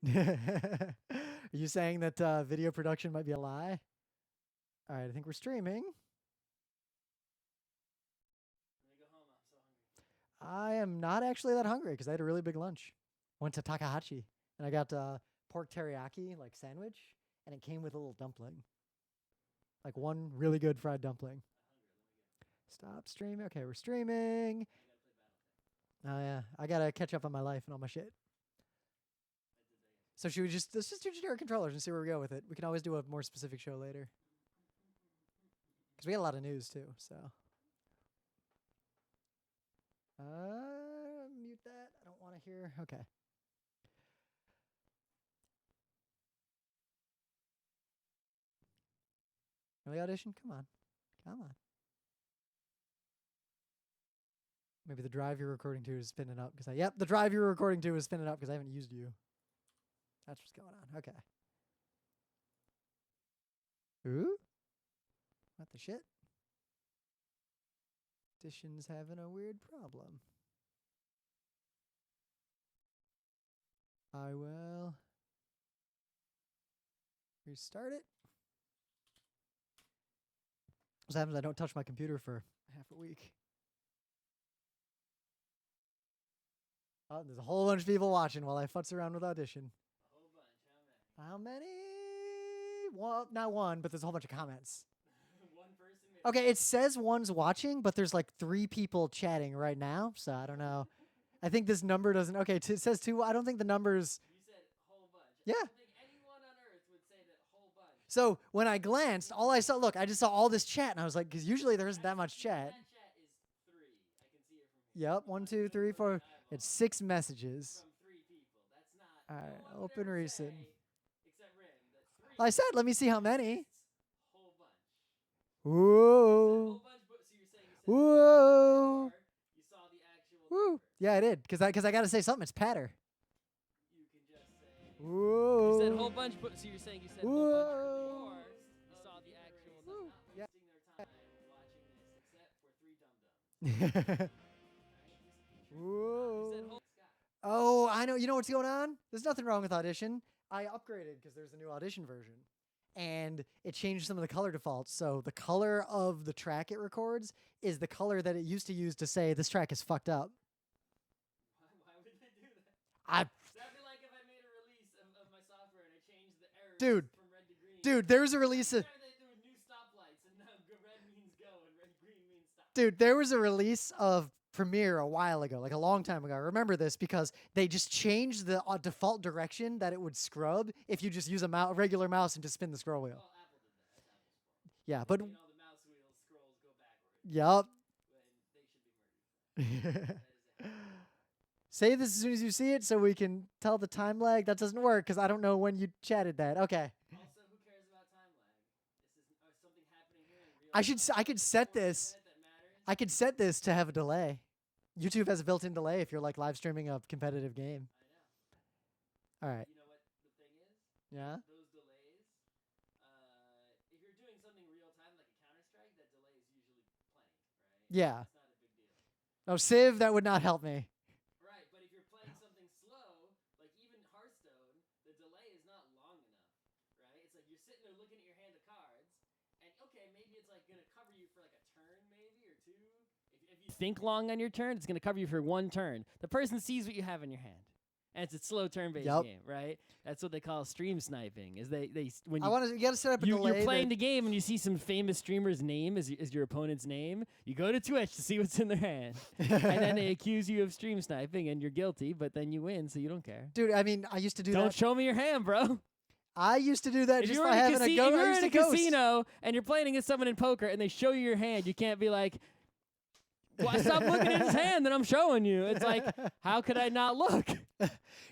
Are you saying that video production might be a lie? All right, I think we're streaming. I'm gonna go home. I'm so hungry. I am not actually that hungry because I had a really big lunch. Went to Takahashi and I got pork teriyaki like sandwich, and it came with a little dumpling, like one really good fried dumpling. Stop streaming. Okay, we're streaming. Oh yeah, I gotta catch up on my life and all my shit. So should we let's just do generic controllers and see where we go with it. We can always do a more specific show later. Because we got a lot of news too, so. Mute that. I don't want to hear. Okay. Really audition? Come on. Come on. Maybe the drive you're recording to is spinning up because yep, the drive you're recording to is spinning up because I haven't used you. That's what's going on. Okay. Ooh. What the shit? Audition's having a weird problem. I will restart it. What happens? I don't touch my computer for half a week. Oh, there's a whole bunch of people watching while I futz around with Audition. A whole bunch. How many? How many? Well, not one, but there's a whole bunch of comments. One person. Maybe. Okay, it says one's watching, but there's like 3 people chatting right now, so I don't know. I think this number doesn't. Okay, it says 2. I don't think the numbers. You said whole bunch. Yeah. I don't think anyone on Earth would say that whole bunch. So when I glanced, all I saw, look, I just saw all this chat, and I was like, because usually there isn't that much chat. That chat is 3. I can see it from here. Yep, 1, 2, 3, 4. It's 6 messages. From 3 people. That's not. All right, no one would open ever recent. say, except Rin, that 3. I said, let me see how many. Whole bunch. Whoa. Whole bunch, but so you're saying you said Whoa. or you saw the actual Woo. number. Yeah, I did, because I got to say something. It's patter. You can just say. Whoa. You said whole bunch, but so you're saying you said whole bunch, or you saw the actual number. Yeah. Wasting their time watching this, except for 3 dum-dums. Whoa. You said whole Scott. Oh, I know. You know what's going on? There's nothing wrong with Audition. I upgraded because there's a new Audition version. And it changed some of the color defaults. So the color of the track it records is the color that it used to use to say this track is fucked up. Why would they do that? I That'd be like if I made a release of my software and I changed the errors Dude. from red to green. Dude, there was a release of They do new stoplights and now red means go and green means stop. Dude, there was a release of Premiere a while ago, like a long time ago. I remember this because they just changed the default direction that it would scrub if you just use a regular mouse and just spin the scroll wheel. Well, Apple did that. That's Apple's fault. Yeah, but You know, the mouse wheel scrolls go backwards. yup. When they should be murdered. That is a Say this as soon as you see it so we can tell the time lag. That doesn't work because I don't know when you chatted that. Okay. Also, who cares about time lag? This is something happening here in real time. I could set this. That matters. I could set this to have a delay. YouTube has a built-in delay if you're like live streaming a competitive game. I know. All right. You know what the thing is? Yeah. Those delays. If you're doing something real time like a Counter-Strike, that delay is usually plenty, right? Yeah. It's not a big deal. Oh, Civ, that would not help me. Right, but if you're playing something slow, like even Hearthstone, the delay is not long enough, right? It's like you're sitting there looking at your hand of cards, and okay, maybe it's like gonna cover you for like a turn, maybe or 2. If you think long on your turn, it's gonna cover you for 1 turn. The person sees what you have in your hand, and it's a slow turn-based game, right? That's what they call stream sniping. Is they when You got to set up a delay. you're playing the game and you see some famous streamer's name as your opponent's name. You go to Twitch to see what's in their hand, and then they accuse you of stream sniping, and you're guilty. But then you win, so you don't care. Dude, I mean, I used to do that. Don't show me your hand, bro. I used to do that If just you're by in a, having a go. if I you're used in a to ghost. casino and you're playing against someone in poker and they show you your hand, you can't be like, well, stop looking at his hand that I'm showing you. It's like, how could I not look?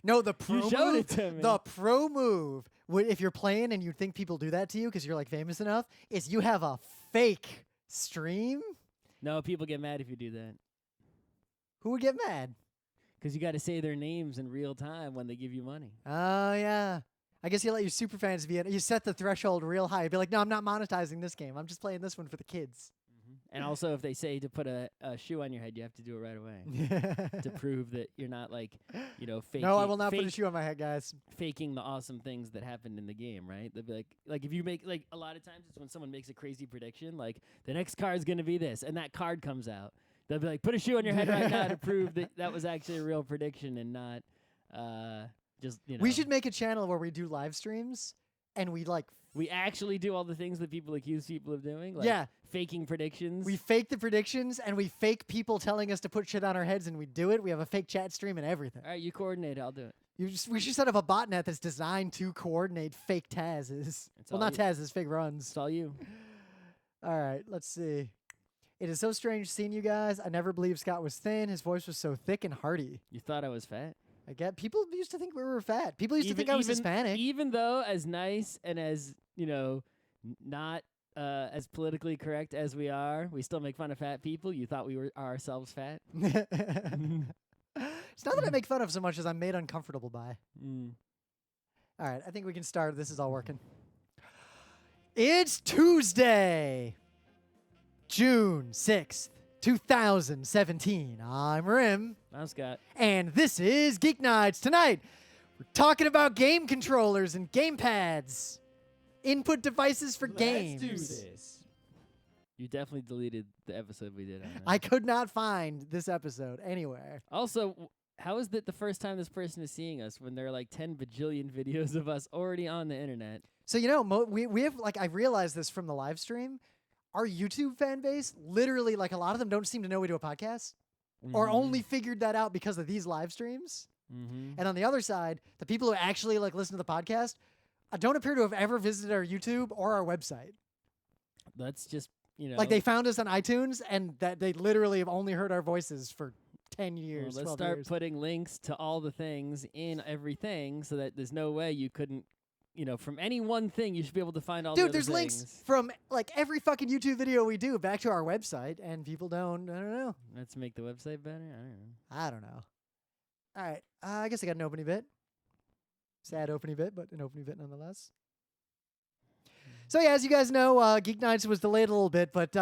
No, the pro You showed move, it to me. The pro move, if you're playing and you think people do that to you because you're like famous enough, is you have a fake stream. No, people get mad if you do that. Who would get mad? Because you got to say their names in real time when they give you money. Oh, yeah. I guess you let your super fans be in. You set the threshold real high. You'd be like, no, I'm not monetizing this game. I'm just playing this one for the kids. And also, if they say to put a shoe on your head, you have to do it right away to prove that you're not like, faking. No, I will not put a shoe on my head, guys. Faking the awesome things that happened in the game, right? They'll be like if you make a lot of times it's when someone makes a crazy prediction, like the next card is gonna be this, and that card comes out. They'll be like, put a shoe on your head right now to prove that was actually a real prediction and not just. We should make a channel where we do live streams and we actually do all the things that people accuse people of doing. Like yeah. Faking predictions. We fake the predictions, and we fake people telling us to put shit on our heads, and we do it. We have a fake chat stream and everything. All right, you coordinate. I'll do it. We should set up a botnet that's designed to coordinate fake Taz's. Well, not Taz's, fake runs. It's all you. All right, let's see. It is so strange seeing you guys. I never believed Scott was thin. His voice was so thick and hearty. You thought I was fat? I get people used to think we were fat. People used to think I was Hispanic. Even though as nice and as, not as politically correct as we are, we still make fun of fat people. You thought we were ourselves fat? It's not that I make fun of so much as I'm made uncomfortable by. All right, I think we can start. This is all working. It's Tuesday, June 6th, 2017. I'm Rim. I'm Scott. And this is Geek Nights. Tonight, we're talking about game controllers and gamepads. Input devices for games. Let's do this. You definitely deleted the episode we did on that. I could not find this episode anywhere. Also, how is that the first time this person is seeing us when there are like 10 bajillion videos of us already on the internet? So, we have, I realized this from the live stream. Our YouTube fan base, literally, a lot of them don't seem to know we do a podcast or only figured that out because of these live streams. And on the other side, the people who actually, listen to the podcast don't appear to have ever visited our YouTube or our website. That's just, they found us on iTunes, and that they literally have only heard our voices for 10 years, well, let's 12 start years. putting links to all the things in everything so that there's no way you couldn't, from any one thing, you should be able to find all the other there's things. Links from, every fucking YouTube video we do back to our website, and people I don't know. Let's make the website better? I don't know. All right. I guess I got an opening bit. Sad opening bit, but an opening bit nonetheless. So, yeah, as you guys know, Geek Nights was delayed a little bit, but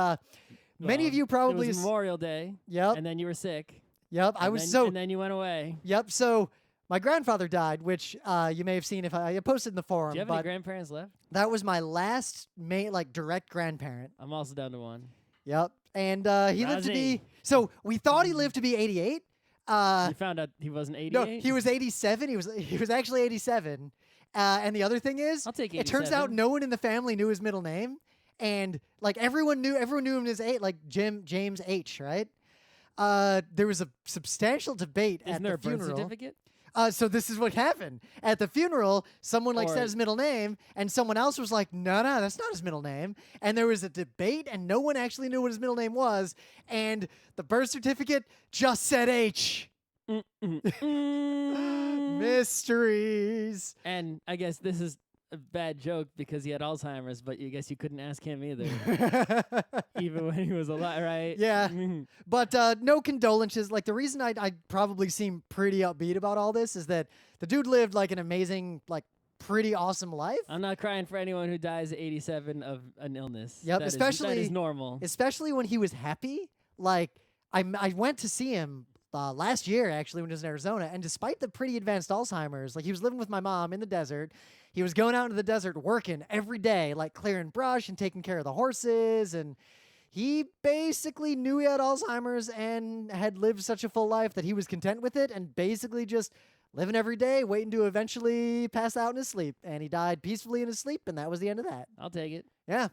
many of you probably... It was Memorial Day. Yep. And then you were sick. Yep. And then you went away. Yep. So, my grandfather died, which you may have seen if I posted in the forum. Do you have any grandparents left? That was my last direct grandparent. I'm also down to one. Yep. And he lived to be... So, we thought he lived to be 88. You found out he wasn't 88? No, he was 87. He was actually 87. And the other thing is, I'll take 87. It turns out no one in the family knew his middle name, and everyone knew him as James H. Right? There was a substantial debate at the funeral. Isn't there a birth certificate? So this is what happened at the funeral. Someone said his middle name, and someone else was like, "No, that's not his middle name." And there was a debate, and no one actually knew what his middle name was. And the birth certificate just said H. Mysteries. And I guess this is a bad joke because he had Alzheimer's, but I guess you couldn't ask him either, even when he was alive, right? Yeah. But no condolences. The reason I probably seem pretty upbeat about all this is that the dude lived an amazing, pretty awesome life. I'm not crying for anyone who dies at 87 of an illness. Yep, that especially is normal. Especially when he was happy. I went to see him last year, actually, when he was in Arizona, and despite the pretty advanced Alzheimer's, he was living with my mom in the desert. He was going out into the desert working every day, clearing brush and taking care of the horses, and he basically knew he had Alzheimer's and had lived such a full life that he was content with it and basically just living every day, waiting to eventually pass out in his sleep. And he died peacefully in his sleep, and that was the end of that. I'll take it. Yeah.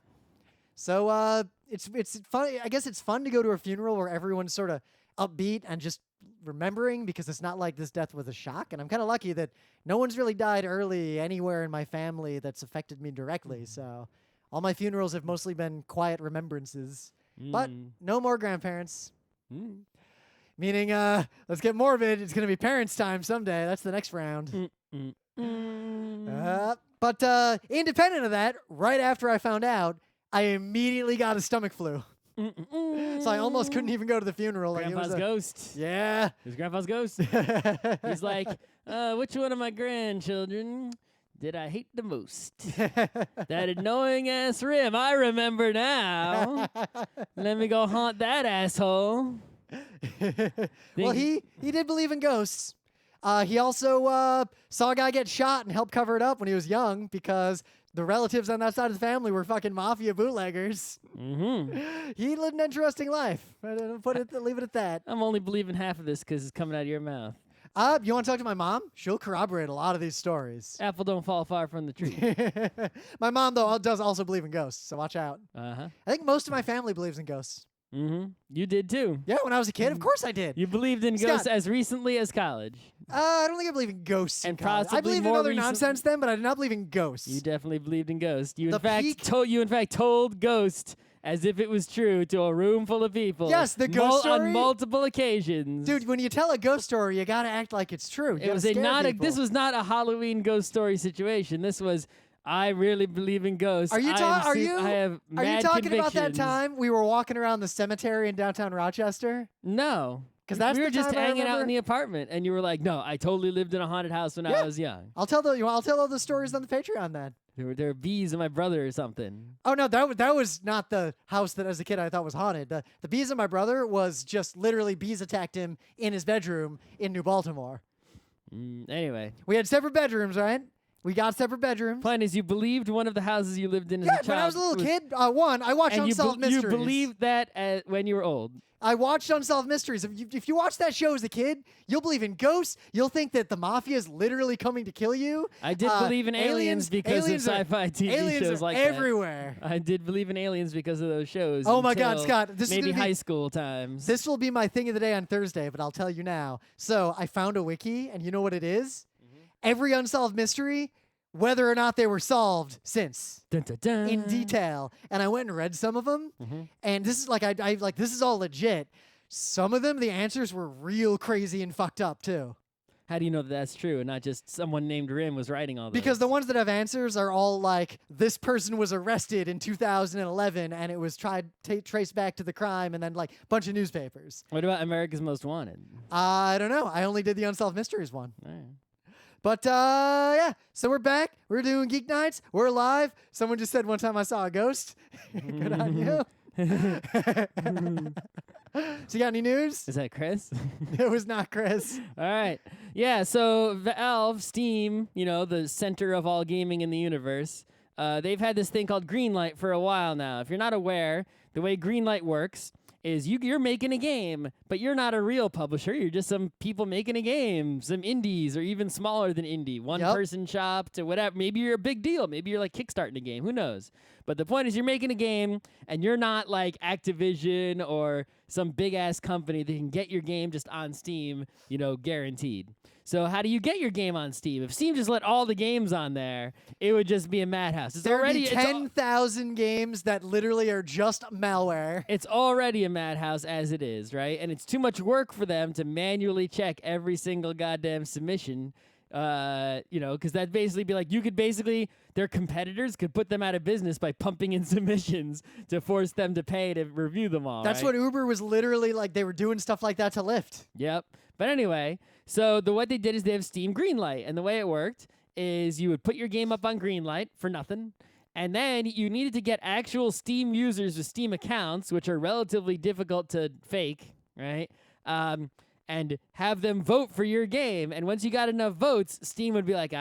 So it's fun. I guess it's fun to go to a funeral where everyone's sort of upbeat and just remembering, because it's not like this death was a shock. And I'm kind of lucky that no one's really died early anywhere in my family that's affected me directly. So all my funerals have mostly been quiet remembrances. But no more grandparents. Meaning, let's get morbid. It's going to be parents' time someday. That's the next round. But independent of that, right after I found out, I immediately got a stomach flu. So I almost couldn't even go to the funeral. Grandpa's ghost. Yeah. It was Grandpa's ghost. He's like, which one of my grandchildren did I hate the most? That annoying ass rim. I remember now. Let me go haunt that asshole. Well, he did believe in ghosts. He also saw a guy get shot and helped cover it up when he was young because the relatives on that side of the family were fucking mafia bootleggers. Mm-hmm. He lived an interesting life. Leave it at that. I'm only believing half of this because it's coming out of your mouth. You want to talk to my mom? She'll corroborate a lot of these stories. Apple don't fall far from the tree. My mom, though, does also believe in ghosts, so watch out. Uh-huh. I think most of my family believes in ghosts. Mm-hmm. You did too. Yeah, when I was a kid, of course I did. You believed in ghosts as recently as college. I don't think I believe in ghosts. And in college. I possibly believed in more other recent- nonsense then, but I did not believe in ghosts. You definitely believed in ghosts. You The in fact told ghost as if it was true to a room full of people. Yes, the ghost story. On multiple occasions. Dude, when you tell a ghost story, you gotta act like it's true. You it was gotta scare this people. was not a Halloween ghost story situation. This was I really believe in ghosts. Are you I have Are you mad talking about that convictions. time we were walking around the cemetery in downtown Rochester? No. 'Cause that's we were the just time I hanging out remember- in the apartment, and you were like, "No, I totally lived in a haunted house when I was young. I'll tell all the stories on the Patreon then. There were bees in my brother or something." Oh no, that was not the house that as a kid I thought was haunted. The bees of my brother was just literally bees attacked him in his bedroom in New Baltimore. Anyway, We had separate bedrooms, right? We got separate bedrooms. point is, you believed one of the houses you lived in as Yeah, a child. when I was a little kid, I watched and Unsolved you Mysteries. believed that when you were old. I watched Unsolved Mysteries. If you watch that show as a kid, you'll believe in ghosts. You'll think that the mafia is literally coming to kill you. I did believe in aliens because aliens of are- sci-fi TV aliens shows are like everywhere. that. I did believe in aliens because of those shows. Oh my God, until Scott, this is maybe gonna be- high school times. This will be my thing of the day on Thursday, but I'll tell you now. So I found a wiki, and you know what it is? Every unsolved mystery, whether or not they were solved since. Dun, dun, dun. In detail. And I went and read some of them, and this is like I like this is all legit. Some of them, the answers were real crazy and fucked up too. How do you know that that's true and not just someone named Rim was writing all those? Because the ones that have answers are all like, this person was arrested in 2011 and it was traced back to the crime, and then like a bunch of newspapers. What about America's Most Wanted? I don't know. I only did the Unsolved Mysteries one. All right. But yeah, so we're back. We're doing Geek Nights. We're live. Someone just said one time I saw a ghost. Good on you. So you got any news? Is that Chris? It was not Chris. All right. Yeah, so Valve, Steam, the center of all gaming in the universe, they've had this thing called Greenlight for a while now. If you're not aware, the way Greenlight works is you're making a game, but you're not a real publisher. You're just some people making a game, some indies or even smaller than indie, one-person shop to whatever. Maybe you're a big deal. Maybe you're like kickstarting a game. Who knows? But the point is you're making a game, and you're not like Activision or some big-ass company that can get your game just on Steam, guaranteed. So how do you get your game on Steam? If Steam just let all the games on there, it would just be a madhouse. It's There would already be 10,000 games that literally are just malware. It's already a madhouse as it is, right? And it's too much work for them to manually check every single goddamn submission, because that'd basically be like their competitors could put them out of business by pumping in submissions to force them to pay to review them all. That's right? what Uber was literally like. They were doing stuff like that to Lyft. Yep. But anyway, so what they did is they have Steam Greenlight, and the way it worked is you would put your game up on Greenlight for nothing, and then you needed to get actual Steam users with Steam accounts, which are relatively difficult to fake, right? And have them vote for your game. And once you got enough votes, Steam would be like,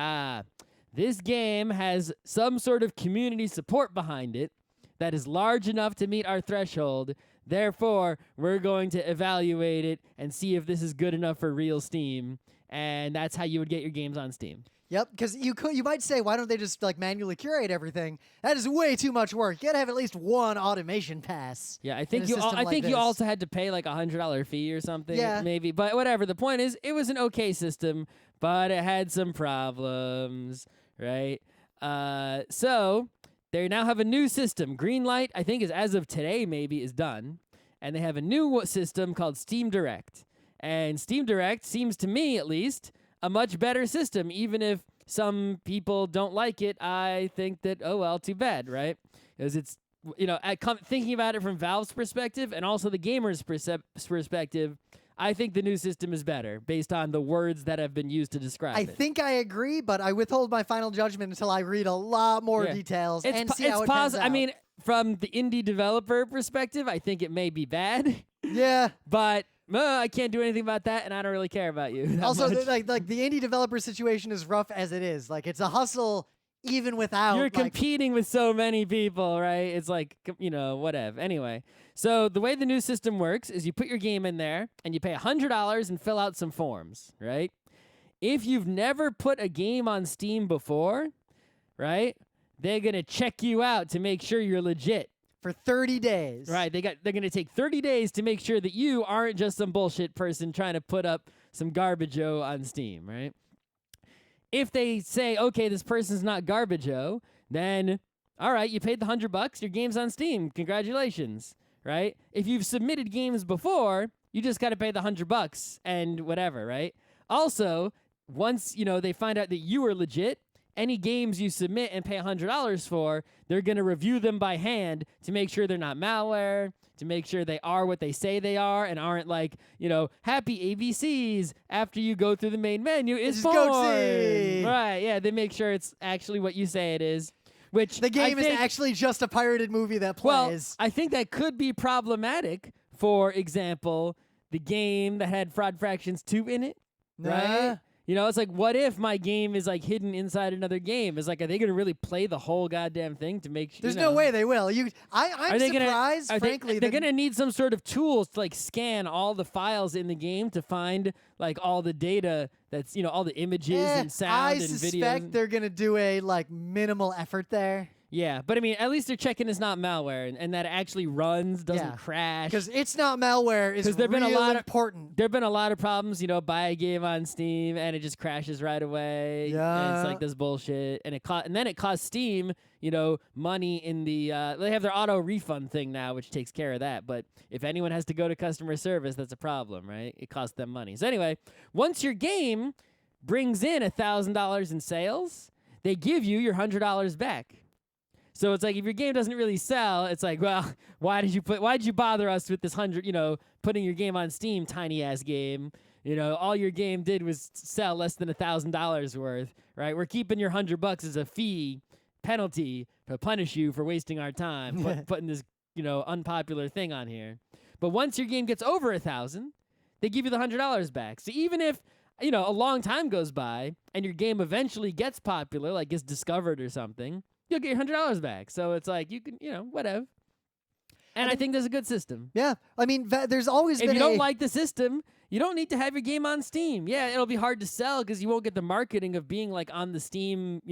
this game has some sort of community support behind it that is large enough to meet our threshold. Therefore, we're going to evaluate it and see if this is good enough for real Steam. And that's how you would get your games on Steam. Yep, because you might say, why don't they just like manually curate everything? That is way too much work. You gotta have at least one automation pass. Yeah, I in think a you. system I like think you this. also had to pay like $100 fee or something. Yeah. Maybe, but whatever. The point is, it was an okay system, but it had some problems, right? So they now have a new system. Greenlight, I think, is as of today maybe is done, and they have a new system called Steam Direct. And Steam Direct seems to me, at least, a much better system, even if some people don't like it. I think that, oh well, too bad, right? Because it's, thinking about it from Valve's perspective and also the gamer's perspective, I think the new system is better based on the words that have been used to describe I it. think I agree, but I withhold my final judgment until I read a lot more details and see how it pans out. I mean, from the indie developer perspective, I think it may be bad. Yeah. But I can't do anything about that, and I don't really care about you. Also, much. like the indie developer situation is rough as it is. Like, it's a hustle even without. You're competing with so many people, right? It's like, whatever. Anyway, so the way the new system works is you put your game in there, and you pay $100 and fill out some forms, right? If you've never put a game on Steam before, right, they're going to check you out to make sure you're legit. For 30 days. Right, they're going to take 30 days to make sure that you aren't just some bullshit person trying to put up some garbage-o on Steam, right? If they say, okay, this person's not garbage-o, then, all right, you paid the $100, your game's on Steam, congratulations, right? If you've submitted games before, you just got to pay the $100 and whatever, right? Also, once, they find out that you are legit, any games you submit and pay $100 for, they're going to review them by hand to make sure they're not malware, to make sure they are what they say they are and aren't like, happy ABCs after you go through the main menu is born. Right, yeah, they make sure it's actually what you say it is. Which the game is actually just a pirated movie that plays. Well, I think that could be problematic. For example, the game that had Fraud Fractions 2 in it, right? It's like, what if my game is like hidden inside another game? It's like, are they going to really play the whole goddamn thing to make sure? There's no way they will. I'm surprised, frankly. They're going to need some sort of tools to like scan all the files in the game to find like all the data that's, all the images and sound and videos. I suspect they're going to do a like minimal effort there. Yeah, but I mean, at least they're checking it's not malware and that it actually runs, doesn't crash. Because it's not malware is really important. There have been a lot of problems, buy a game on Steam and it just crashes right away. Yeah. And it's like this bullshit. And then it costs Steam, money in the, they have their auto refund thing now, which takes care of that. But if anyone has to go to customer service, that's a problem, right? It costs them money. So anyway, once your game brings in $1,000 in sales, they give you your $100 back. So it's like if your game doesn't really sell, it's like, well, why did you bother us with this putting your game on Steam, tiny ass game? All your game did was sell less than $1,000 worth, right? We're keeping your $100 as a fee penalty to punish you for wasting our time putting this, unpopular thing on here. But once your game gets over 1,000, they give you the $100 back. So even if a long time goes by and your game eventually gets popular, like gets discovered or something, you'll get your $100 back. So it's like, you can, whatever. And I think there's a good system. Yeah. I mean, there's always been If you don't like the system, you don't need to have your game on Steam. Yeah, it'll be hard to sell because you won't get the marketing of being like on the Steam,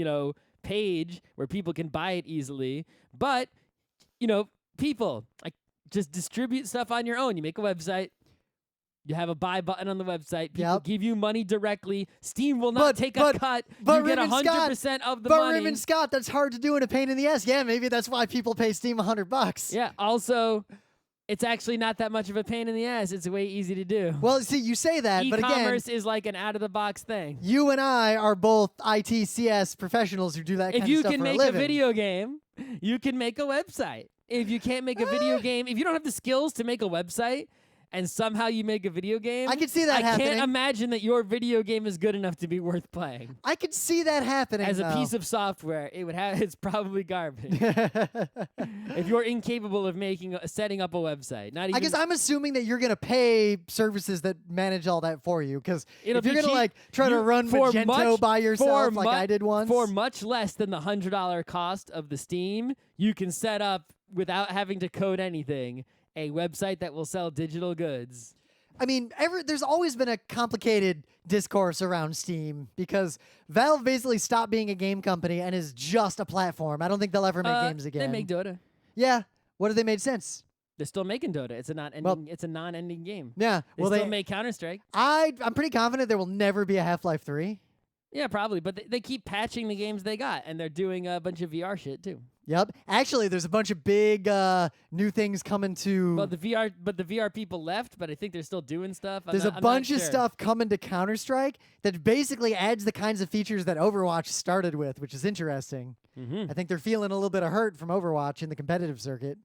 page where people can buy it easily. But, people, like, just distribute stuff on your own. You make a website. You have a buy button on the website. People give you money directly. Steam will not take a cut. You get 100% of the money. But Raymond Scott, that's hard to do and a pain in the ass. Yeah, maybe that's why people pay Steam $100. Yeah. Also, it's actually not that much of a pain in the ass. It's way easy to do. Well, see, you say that, but again, e-commerce is like an out-of-the-box thing. You and I are both ITCS professionals who do that kind of stuff for a living. If you can make a video game, you can make a website. If you can't make a video game, if you don't have the skills to make a website, and somehow you make a video game, I can see that happening. I can't imagine that your video game is good enough to be worth playing. I could see that happening. As a piece of software, it's probably garbage. If you're incapable of setting up a website, not even. I guess I'm assuming that you're gonna pay services that manage all that for you, because if you're gonna try to run Magento by yourself, like I did once, for much less than the $100 cost of the Steam, you can set up without having to code anything a website that will sell digital goods. I mean, there's always been a complicated discourse around Steam because Valve basically stopped being a game company and is just a platform. I don't think they'll ever make games again. They make Dota. Yeah. What have they made since? They're still making Dota. It's a non-ending game. Yeah. They still make Counter-Strike. I'm pretty confident there will never be a Half-Life 3. Yeah, probably. But they keep patching the games they got, and they're doing a bunch of VR shit too. Yep. Actually, there's a bunch of big new things coming to. Well, the VR people left, but I think they're still doing stuff. There's a bunch of stuff coming to Counter-Strike that basically adds the kinds of features that Overwatch started with, which is interesting. I think they're feeling a little bit of hurt from Overwatch in the competitive circuit.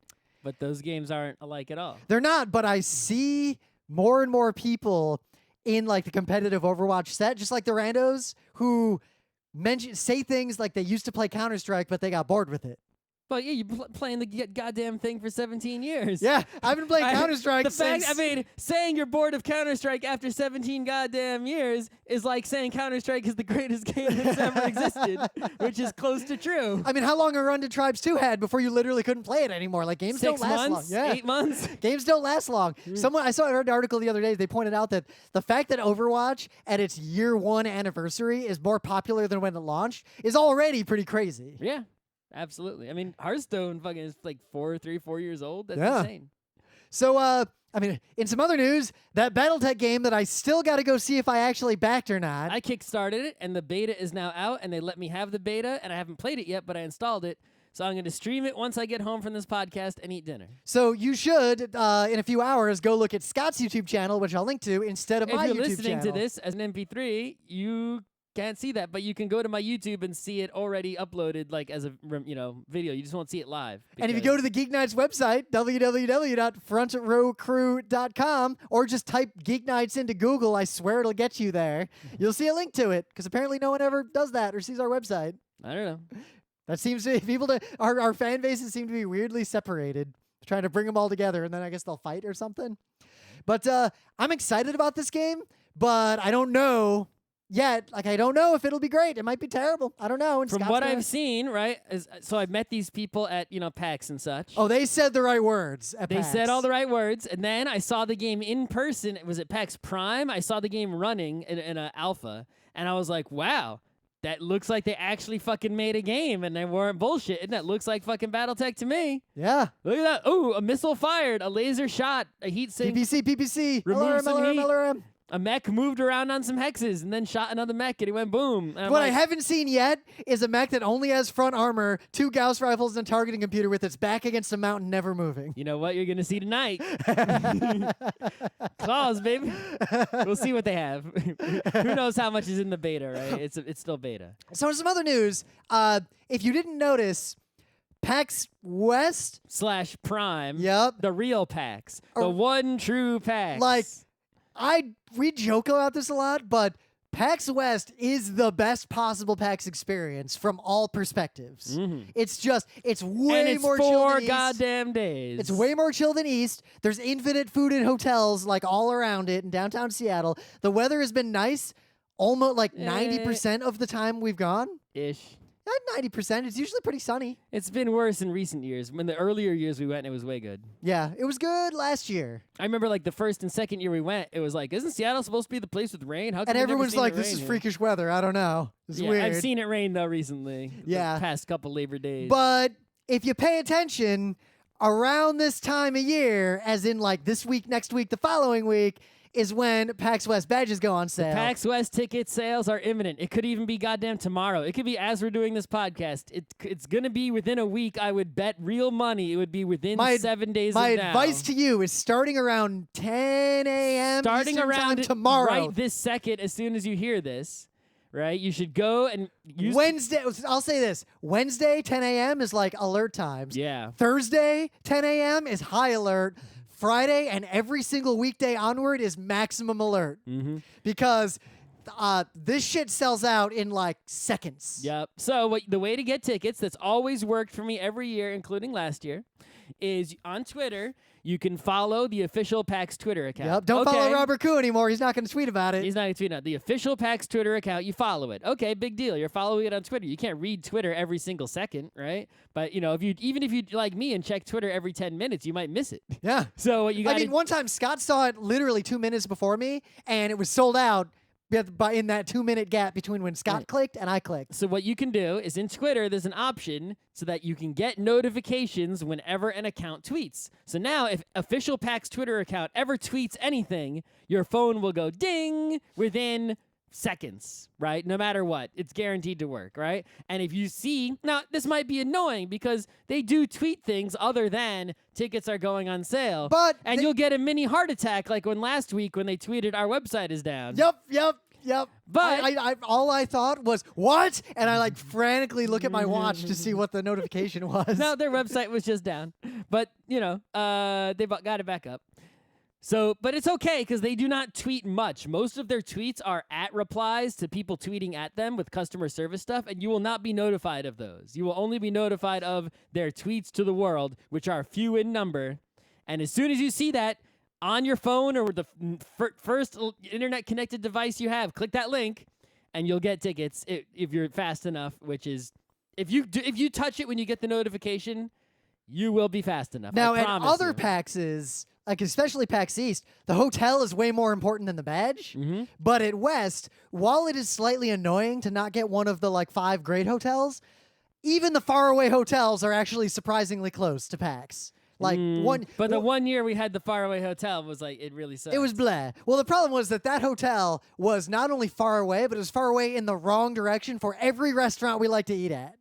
But those games aren't alike at all. They're not, but I see more and more people in like the competitive Overwatch set, just like the randos who say things like they used to play Counter-Strike, but they got bored with it. Well, yeah, you've been playing the goddamn thing for 17 years. Yeah, I've been playing Counter-Strike since... saying you're bored of Counter-Strike after 17 goddamn years is like saying Counter-Strike is the greatest game that's ever existed, which is close to true. I mean, how long a run did Tribes 2 had before you literally couldn't play it anymore? Like, games don't last long. Yeah. 8 months? Games don't last long. I saw an article the other day. They pointed out that the fact that Overwatch at its year 1 anniversary is more popular than when it launched is already pretty crazy. Yeah. Absolutely. I mean, Hearthstone fucking is like 4 years old. That's insane. So, I mean, in some other news, that Battletech game that I still got to go see if I actually backed or not. I kickstarted it, and the beta is now out, and they let me have the beta, and I haven't played it yet, but I installed it. So I'm going to stream it once I get home from this podcast and eat dinner. So you should, in a few hours, go look at Scott's YouTube channel, which I'll link to, instead of my YouTube channel. If you're listening to this as an MP3, you can't see that, but you can go to my YouTube and see it already uploaded, like as a video. You just won't see it live. And if you go to the GeekNights website, www.frontrowcrew.com, or just type GeekNights into Google, I swear it'll get you there. You'll see a link to it, because apparently no one ever does that or sees our website. I don't know. That seems to be our fan bases seem to be weirdly separated, trying to bring them all together, and then I guess they'll fight or something. But I'm excited about this game, but I don't know yet. Like, I don't know if it'll be great. It might be terrible. I don't know. And From what I've seen, right, so I've met these people at, PAX and such. Oh, they said the right words at PAX. They said all the right words, and then I saw the game in person. Was it PAX Prime? I saw the game running in an alpha, and I was like, wow, that looks like they actually fucking made a game, and they weren't bullshitting. That looks like fucking Battletech to me. Yeah. Look at that. Oh, a missile fired, a laser shot, a heat sink. PPC. Removed some heat. LRM. A mech moved around on some hexes and then shot another mech, and it went boom. What I haven't seen yet is a mech that only has front armor, 2 Gauss rifles, and a targeting computer with its back against a mountain, never moving. You know what you're going to see tonight? Claws, baby. We'll see what they have. Who knows how much is in the beta, right? It's still beta. So some other news. If you didn't notice, PAX West / Prime. Yep. The real PAX. The one true PAX. Like, we joke about this a lot, but PAX West is the best possible PAX experience from all perspectives. Mm-hmm. It's way more chill than 4 East. goddamn days. It's way more chill than East. There's infinite food and hotels like all around it in downtown Seattle. The weather has been nice almost like 90% of the time we've gone. Ish. Not 90%. It's usually pretty sunny. It's been worse in recent years. When the earlier years we went, it was way good. Yeah, it was good last year. I remember like the first and second year we went, it was like, isn't Seattle supposed to be the place with rain? How come and everyone's like, this is freakish weather. I don't know. It's weird. I've seen it rain though recently. Yeah. The past couple Labor Days. But if you pay attention, around this time of year, as in like this week, next week, the following week, is when PAX West badges go on sale. The PAX West ticket sales are imminent. It could even be goddamn tomorrow. It could be as we're doing this podcast. It's going to be within a week. I would bet real money it would be within 7 days My of now. advice to you is starting around 10 a.m. Starting Eastern around time tomorrow. Right this second, as soon as you hear this, right? You should go and use Wednesday. I'll say this. Wednesday, 10 a.m. is like alert times. Yeah. Thursday, 10 a.m. is high alert. Friday and every single weekday onward is maximum alert. Mm-hmm. Because this shit sells out in like seconds. Yep. So the way to get tickets that's always worked for me every year, including last year, is on Twitter. You can follow the official PAX Twitter account. Yep. Don't follow Robert Koo anymore. He's not going to tweet about it. He's not going to tweet out. The official PAX Twitter account, you follow it. Okay, big deal. You're following it on Twitter. You can't read Twitter every single second, right? But, even if you like me and check Twitter every 10 minutes, you might miss it. Yeah. So what you got? I mean, one time Scott saw it literally 2 minutes before me, and it was sold out in that 2-minute gap between when Scott clicked and I clicked. So what you can do is in Twitter, there's an option so that you can get notifications whenever an account tweets. So now if official PAX Twitter account ever tweets anything, your phone will go ding within seconds, right? No matter what, it's guaranteed to work, right? And if you see, now this might be annoying because they do tweet things other than tickets are going on sale, and you'll get a mini heart attack like last week when they tweeted our website is down. Yep. But I all I thought was, what? And I like frantically look at my watch to see what the notification was. No, their website was just down. But, they got it back up. So, but it's okay because they do not tweet much. Most of their tweets are at replies to people tweeting at them with customer service stuff, and you will not be notified of those. You will only be notified of their tweets to the world, which are few in number. And as soon as you see that on your phone or the first internet-connected device you have, click that link, and you'll get tickets if you're fast enough. Which is, if you touch it when you get the notification, you will be fast enough. Now, I at promise other you. PAXs, like especially PAX East, the hotel is way more important than the badge. Mhm. But at West, while it is slightly annoying to not get one of the like 5 great hotels, even the faraway hotels are actually surprisingly close to PAX. Like But the 1 year we had the faraway hotel was like, it really sucked. it was blah. Well, the problem was that hotel was not only far away, but it was far away in the wrong direction for every restaurant we like to eat at.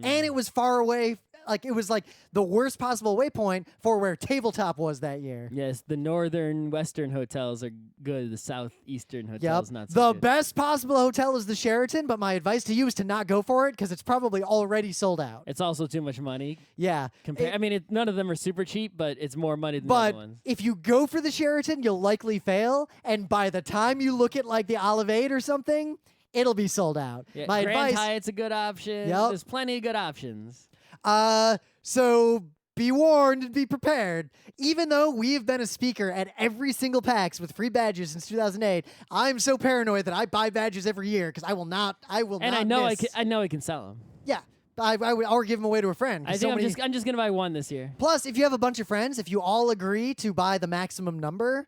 And it was far away, like it was like the worst possible waypoint for where Tabletop was that year. Yes, the northern western hotels are good. The southeastern hotels not so The good. best possible hotel is the Sheraton, but my advice to you is to not go for it because it's probably already sold out. It's also too much money. Yeah. I mean, none of them are super cheap, but it's more money than the other But ones. if you go for the Sheraton, you'll likely fail. And by the time you look at like the Olive 8 or something, it'll be sold out. Yeah, My Grand advice. Hyatt's a good option. Yep. There's plenty of good options. So be warned and be prepared. Even though we have been a speaker at every single PAX with free badges since 2008, I'm so paranoid that I buy badges every year because I will not. And I know I can sell them. Yeah, I would or give them away to a friend. 'cause I think so I'm just gonna buy one this year. Plus, if you have a bunch of friends, if you all agree to buy the maximum number,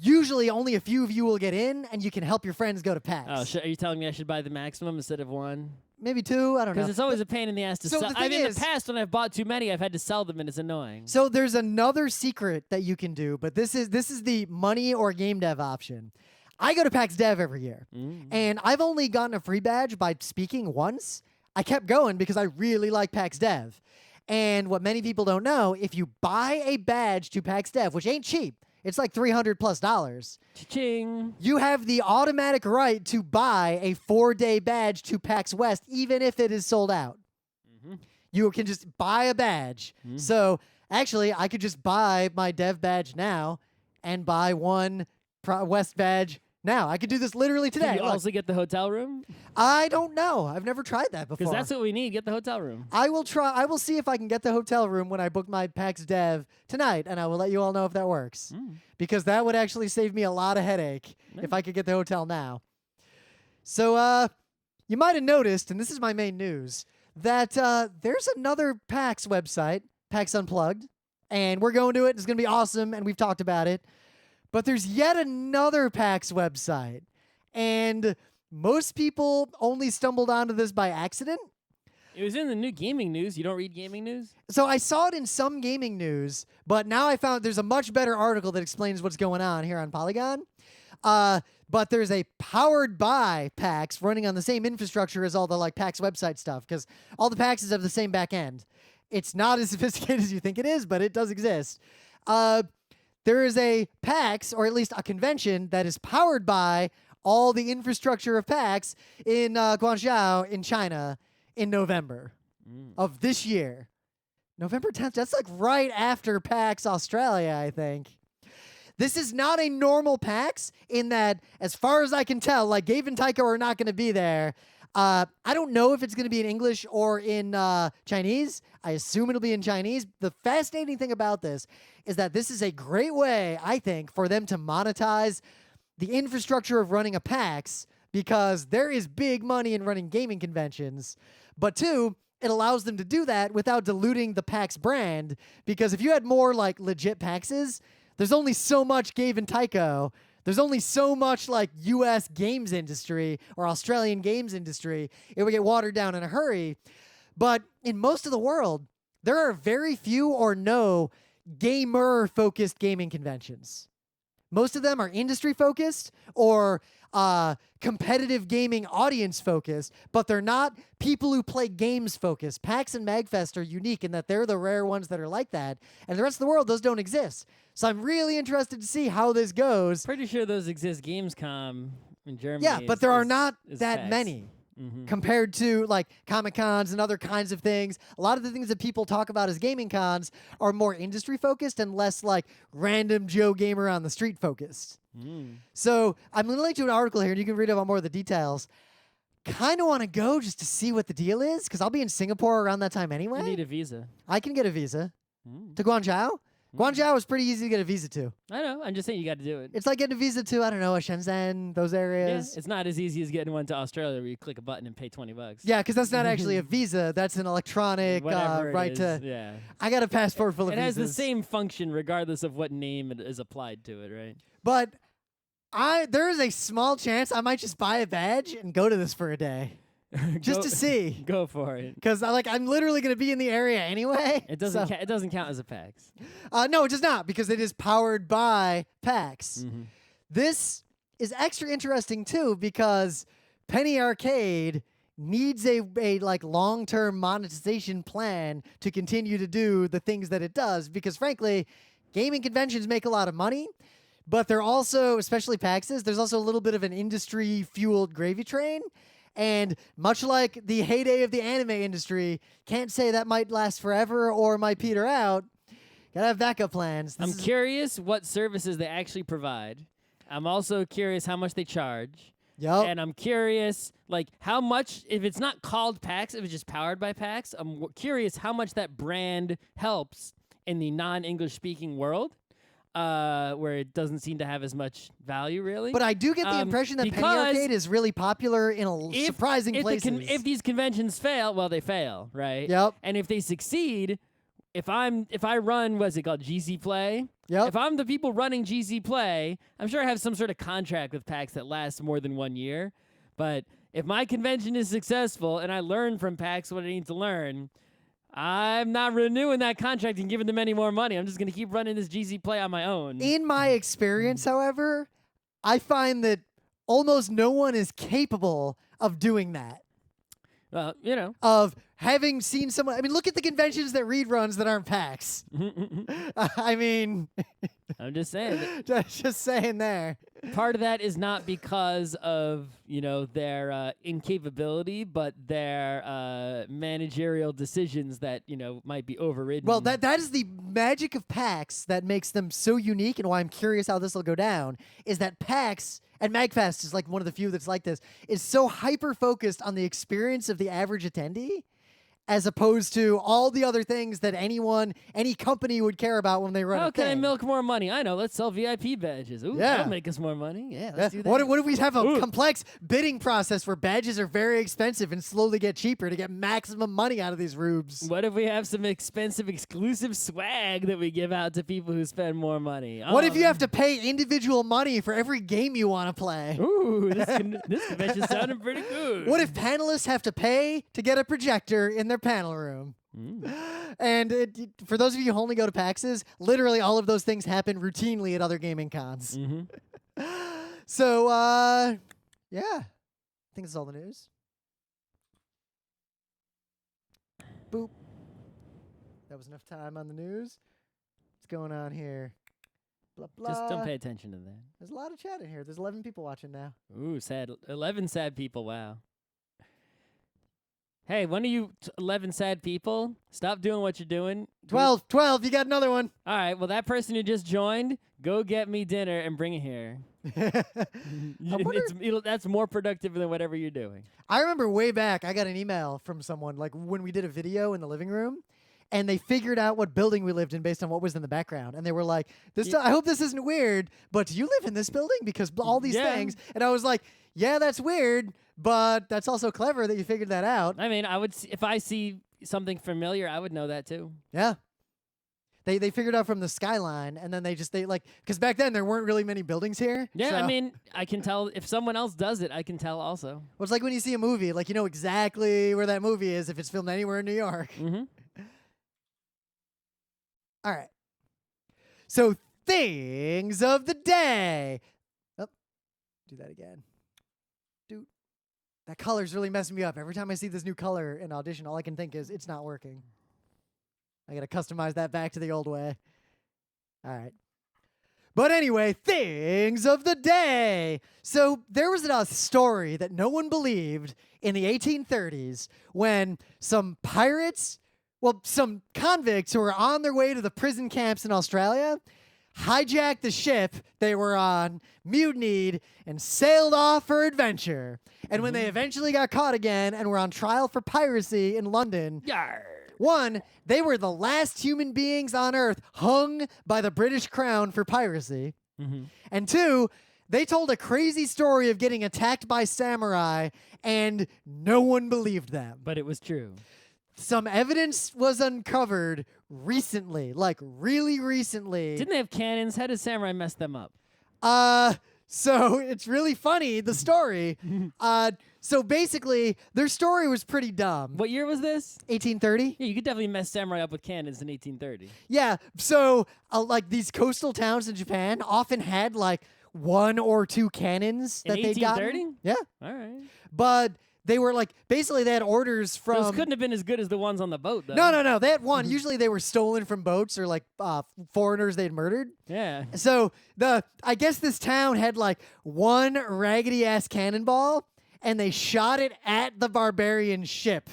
usually only a few of you will get in, and you can help your friends go to PAX. Oh, are you telling me I should buy the maximum instead of one? Maybe 2. I don't know. Because it's always a pain in the ass to So sell. the thing In is- the past, when I've bought too many, I've had to sell them, and it's annoying. So there's another secret that you can do, but this is the money or game dev option. I go to PAX Dev every year, and I've only gotten a free badge by speaking once. I kept going because I really like PAX Dev. And what many people don't know, if you buy a badge to PAX Dev, which ain't cheap, it's like $300+, Cha-ching. you have the automatic right to buy a 4-day badge to PAX West, even if it is sold out. You can just buy a badge. So actually, I could just buy my dev badge now and buy one West badge now. I could do this literally today. Can you Look, also get the hotel room? I don't know. I've never tried that before. Because that's what we need. Get the hotel room. I will try. I will see if I can get the hotel room when I book my PAX Dev tonight, and I will let you all know if that works. Because that would actually save me a lot of headache if I could get the hotel now. So you might have noticed, and this is my main news, that there's another PAX website, PAX Unplugged, and we're going to it. It's going to be awesome, and we've talked about it. But there's yet another PAX website, and most people only stumbled onto this by accident. It was in the new gaming news. You don't read gaming news? So I saw it in some gaming news, but now I found there's a much better article that explains what's going on here on Polygon. But there's a powered by PAX running on the same infrastructure as all the like PAX website stuff, because all the PAXs have the same back end. It's not as sophisticated as you think it is, but it does exist. There is a PAX, or at least a convention, that is powered by all the infrastructure of PAX in Guangzhou in China in November of this year. November 10th, that's like right after PAX Australia, I think. This is not a normal PAX in that, as far as I can tell, like Gabe and Tycho are not going to be there. I don't know if it's going to be in English or in Chinese. I assume it'll be in Chinese. The fascinating thing about this is that this is a great way, I think, for them to monetize the infrastructure of running a PAX, because there is big money in running gaming conventions. But 2, it allows them to do that without diluting the PAX brand, because if you had more like legit PAXs, there's only so much Gabe and Tycho. There's only so much like U.S. games industry or Australian games industry. It would get watered down in a hurry. But in most of the world, there are very few or no gamer-focused gaming conventions. Most of them are industry-focused or competitive gaming audience-focused, but they're not people who play games-focused. PAX and MagFest are unique in that they're the rare ones that are like that, and the rest of the world, those don't exist. So I'm really interested to see how this goes. Pretty sure those exist. Gamescom in Germany. Yeah, but there are not is that PAX. many. compared to like Comic Cons and other kinds of things. A lot of the things that people talk about as gaming cons are more industry focused and less like random Joe gamer on the street focused. So I'm going to link to an article here and you can read about more of the details. Kind of want to go just to see what the deal is because I'll be in Singapore around that time anyway. You need a visa. I can get a visa to Guangzhou. Guangzhou is pretty easy to get a visa to. I know. I'm just saying you got to do it. It's like getting a visa to, I don't know, a Shenzhen, those areas. Yeah, it's not as easy as getting one to Australia where you click a button and pay $20. Yeah, because that's not actually a visa. That's an electronic right to. Yeah. I got a passport full of visas. It has the same function regardless of what name it is applied to it, right? But there is a small chance I might just buy a badge and go to this for a day. Just to see. Go for it. Because I'm literally going to be in the area anyway. It doesn't. It doesn't count as a PAX. No, it does not because it is powered by PAX. This is extra interesting too because Penny Arcade needs a like long-term monetization plan to continue to do the things that it does because frankly, gaming conventions make a lot of money. But they're also, especially PAXs, there's also a little bit of an industry-fueled gravy train. And much like the heyday of the anime industry, can't say that might last forever or might peter out. Gotta have backup plans. I'm curious what services they actually provide. I'm also curious how much they charge. Yep. And I'm curious, like, how much, if it's not called PAX, if it's just powered by PAX, I'm curious how much that brand helps in the non-English speaking world. Where it doesn't seem to have as much value, really. But I do get the impression that Penny Arcade is really popular in surprising places. If these conventions fail, well, they fail, right? Yep. And if they succeed, if I run, what's it called, GZ Play? Yep. If I'm the people running GZ Play, I'm sure I have some sort of contract with PAX that lasts more than 1 year. But if my convention is successful and I learn from PAX what I need to learn, I'm not renewing that contract and giving them any more money. I'm just going to keep running this GZ Play on my own. In my experience, however, I find that almost no one is capable of doing that. Well, you know. Of having seen someone. I mean, look at the conventions that Reed runs that aren't PAX. I mean. I'm just saying. Just saying there. Part of that is not because of, their incapability, but their managerial decisions that, might be overridden. Well, that is the magic of PAX that makes them so unique and why I'm curious how this will go down, is that PAX, and MagFest is like one of the few that's like this, is so hyper-focused on the experience of the average attendee as opposed to all the other things that any company would care about when they run How a can I thing. milk more money? I know, let's sell VIP badges. Ooh, Yeah. that'll make us more money. Yeah, let's do that. What if we have a complex bidding process where badges are very expensive and slowly get cheaper to get maximum money out of these rubes? What if we have some expensive exclusive swag that we give out to people who spend more money? What if you have to pay individual money for every game you want to play? Ooh, this convention sounded pretty good. What if panelists have to pay to get a projector in their panel room? And for those of you who only go to PAXs, literally all of those things happen routinely at other gaming cons. So, yeah. I think that's all the news. Boop. That was enough time on the news. What's going on here? Blah, blah. Just don't pay attention to that. There's a lot of chat in here. There's 11 people watching now. Ooh, sad. 11 sad people, wow. Hey, one of you 11 sad people, stop doing what you're doing. 12, you got another one. All right, well, that person who just joined, go get me dinner and bring it here. That's more productive than whatever you're doing. I remember way back, I got an email from someone, like when we did a video in the living room, and they figured out what building we lived in based on what was in the background. And they were like, I hope this isn't weird, but do you live in this building? Because all these things. And I was like, yeah, that's weird, but that's also clever that you figured that out. I mean, if I see something familiar, I would know that too. Yeah. They figured out from the skyline, and then because back then there weren't really many buildings here. Yeah, so. I mean, I can tell if someone else does it, I can tell also. Well, it's like when you see a movie, like you know exactly where that movie is if it's filmed anywhere in New York. All right. So, things of the day. Oh, do that again. Dude, that color's really messing me up. Every time I see this new color in Audition, all I can think is it's not working. I got to customize that back to the old way. All right. But anyway, things of the day. So there was a story that no one believed in the 1830s when some pirates, some convicts who were on their way to the prison camps in Australia, hijacked the ship they were on, mutinied, and sailed off for adventure. And when they eventually got caught again and were on trial for piracy in London, one, they were the last human beings on Earth hung by the British Crown for piracy. And two, they told a crazy story of getting attacked by samurai, and no one believed them. But it was true. Some evidence was uncovered recently, like really recently. Didn't they have cannons? How did samurai mess them up? So it's really funny, the story. So basically, their story was pretty dumb. What year was this? 1830? Yeah, you could definitely mess samurai up with cannons in 1830. Yeah, so like these coastal towns in Japan often had like 1 or 2 cannons that they'd gotten. 1830? Yeah. All right. But they were like, basically they had orders from... Those couldn't have been as good as the ones on the boat, though. No. They had one. Usually they were stolen from boats or like foreigners they'd murdered. Yeah. So I guess this town had like 1 raggedy-ass cannonball, and they shot it at the barbarian ship.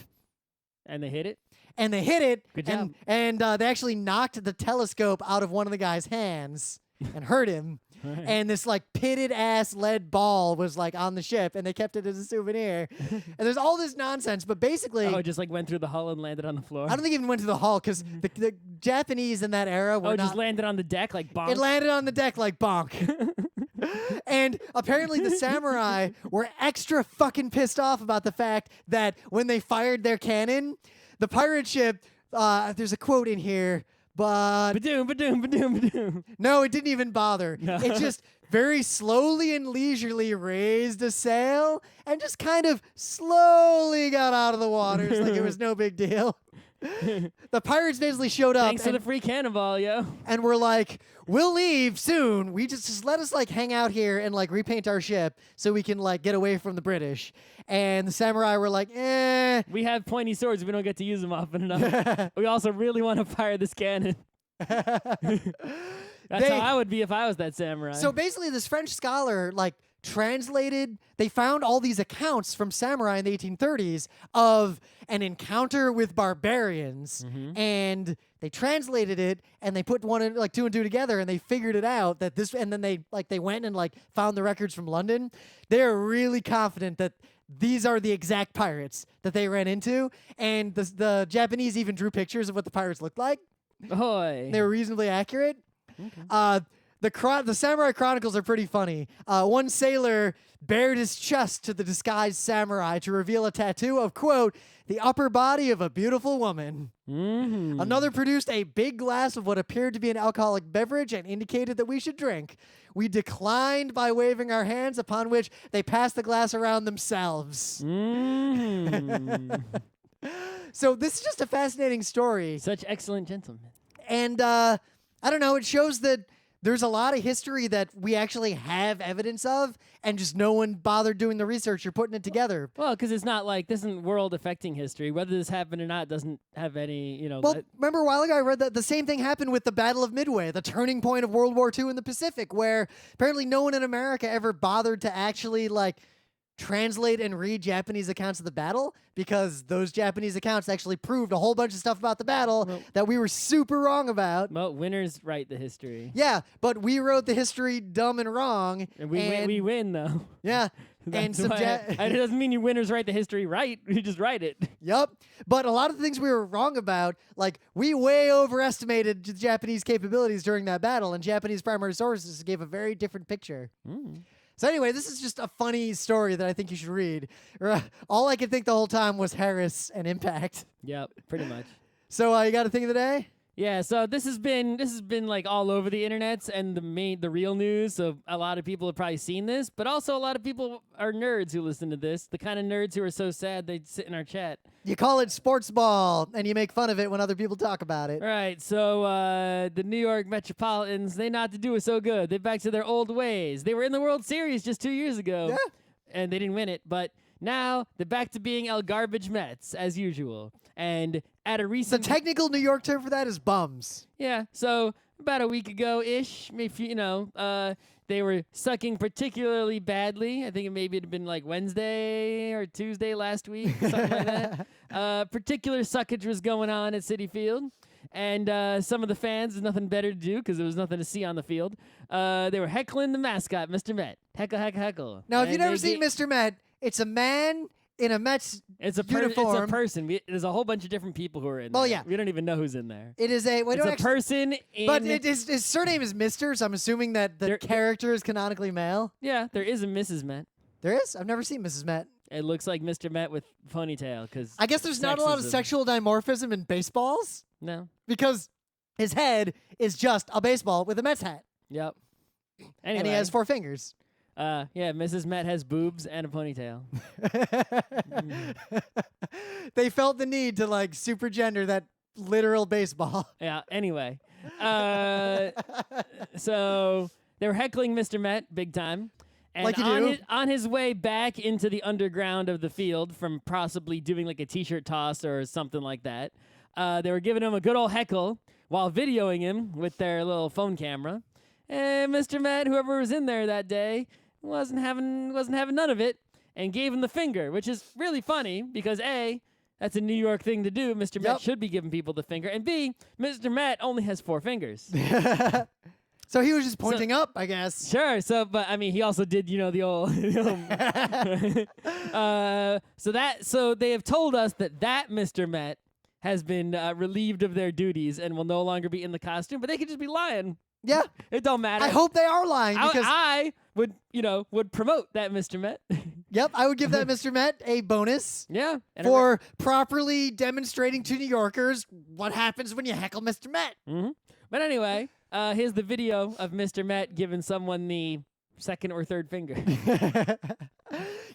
And they hit it? And they hit it. Good job. And they actually knocked the telescope out of one of the guy's hands and hurt him. Right. And this like pitted ass lead ball was like on the ship, and they kept it as a souvenir. And there's all this nonsense, but basically, Oh, it just like went through the hull and landed on the floor? I don't think it even went to the hull because the Japanese in that era were it not. just landed on the deck like bonk? It landed on the deck like bonk. And apparently the samurai were extra fucking pissed off about the fact that when they fired their cannon, the pirate ship, there's a quote in here, but Ba-doom, ba-doom, ba-doom, ba-doom. no, it didn't even bother. No. It just very slowly and leisurely raised a sail and just kind of slowly got out of the waters like it was no big deal. The pirates basically showed up Thanks for the free cannonball, yo. and were like, we'll leave soon. We just let us like hang out here and like repaint our ship so we can like get away from the British. And the samurai were like, We have pointy swords. We don't get to use them often enough. We also really want to fire this cannon. That's how I would be if I was that samurai. So basically this French scholar like translated, they found all these accounts from samurai in the 1830s of an encounter with barbarians, and they translated it and they put one and like 2 and 2 together, and they figured it out that this, and then they went and like found the records from London. They're really confident that these are the exact pirates that they ran into, and the Japanese even drew pictures of what the pirates looked like. Ahoy. They were reasonably accurate. Okay. The Samurai Chronicles are pretty funny. One sailor bared his chest to the disguised samurai to reveal a tattoo of, quote, the upper body of a beautiful woman. Another produced a big glass of what appeared to be an alcoholic beverage and indicated that we should drink. We declined by waving our hands, upon which they passed the glass around themselves. So this is just a fascinating story. Such excellent gentlemen. And I don't know, it shows that there's a lot of history that we actually have evidence of, and just no one bothered doing the research or putting it together. Well, because it's not like this isn't world-affecting history. Whether this happened or not doesn't have any, Well, remember a while ago I read that the same thing happened with the Battle of Midway, the turning point of World War II in the Pacific, where apparently no one in America ever bothered to actually like translate and read Japanese accounts of the battle, because those Japanese accounts actually proved a whole bunch of stuff about the battle that we were super wrong about. Well, winners write the history. Yeah, but we wrote the history dumb and wrong. And we win, though. Yeah. And That's some why it doesn't mean you winners write the history right. You just write it. Yep. But a lot of the things we were wrong about, like we way overestimated the Japanese capabilities during that battle, and Japanese primary sources gave a very different picture. So anyway, this is just a funny story that I think you should read. All I could think the whole time was Harris and Impact. Yep, pretty much. So you got a thing of the day? Yeah, so this has been like all over the internets and the real news. So a lot of people have probably seen this, but also a lot of people are nerds who listen to this. The kind of nerds who are so sad they sit in our chat. You call it sports ball, and you make fun of it when other people talk about it. All right, so the New York Metropolitans, they not to do it so good. They're back to their old ways. They were in the World Series just 2 years ago. Yeah. And they didn't win it, but now they're back to being El Garbage Mets, as usual. And at a The recent... technical New York term for that is bums. Yeah, so about a week ago-ish. If you know, they were sucking particularly badly. I think it had been like Wednesday or Tuesday last week, something like that. Particular suckage was going on at Citi Field. And some of the fans, there's nothing better to do because there was nothing to see on the field. They were heckling the mascot, Mr. Met. Heckle, heckle, heckle. Now, if you've never seen Mr. Met, it's a man in a Mets uniform. It's a person. There's a whole bunch of different people who are in there. Well, yeah. We don't even know who's in there. It is a... It's a person in... But his surname is Mr., so I'm assuming that the character is canonically male. Yeah, there is a Mrs. Met. There is? I've never seen Mrs. Met. It looks like Mr. Met with ponytail. Cause I guess there's not a lot of sexual dimorphism in baseballs. No. Because his head is just a baseball with a Mets hat. Yep. Anyway. And he has 4 fingers. Yeah, Mrs. Met has boobs and a ponytail. They felt the need to like super gender that literal baseball. Yeah, anyway. So they were heckling Mr. Met big time. And like you do. On his way back into the underground of the field from possibly doing like a t-shirt toss or something like that, they were giving him a good old heckle while videoing him with their little phone camera. And Mr. Met, whoever was in there that day, wasn't having none of it and gave him the finger, which is really funny because A, that's a New York thing to do. Mr. Met should be giving people the finger. And B, Mr. Met only has 4 fingers. So he was just pointing up, I guess. Sure. So, but I mean, he also did, the old. So they have told us that Mr. Met has been relieved of their duties and will no longer be in the costume, but they could just be lying. Yeah. It don't matter. I hope they are lying because I would promote that Mr. Met. Yep, I would give that Mr. Met a bonus. Yeah. For properly demonstrating to New Yorkers what happens when you heckle Mr. Met. Mm-hmm. But anyway, here's the video of Mr. Met giving someone the 2nd or 3rd finger.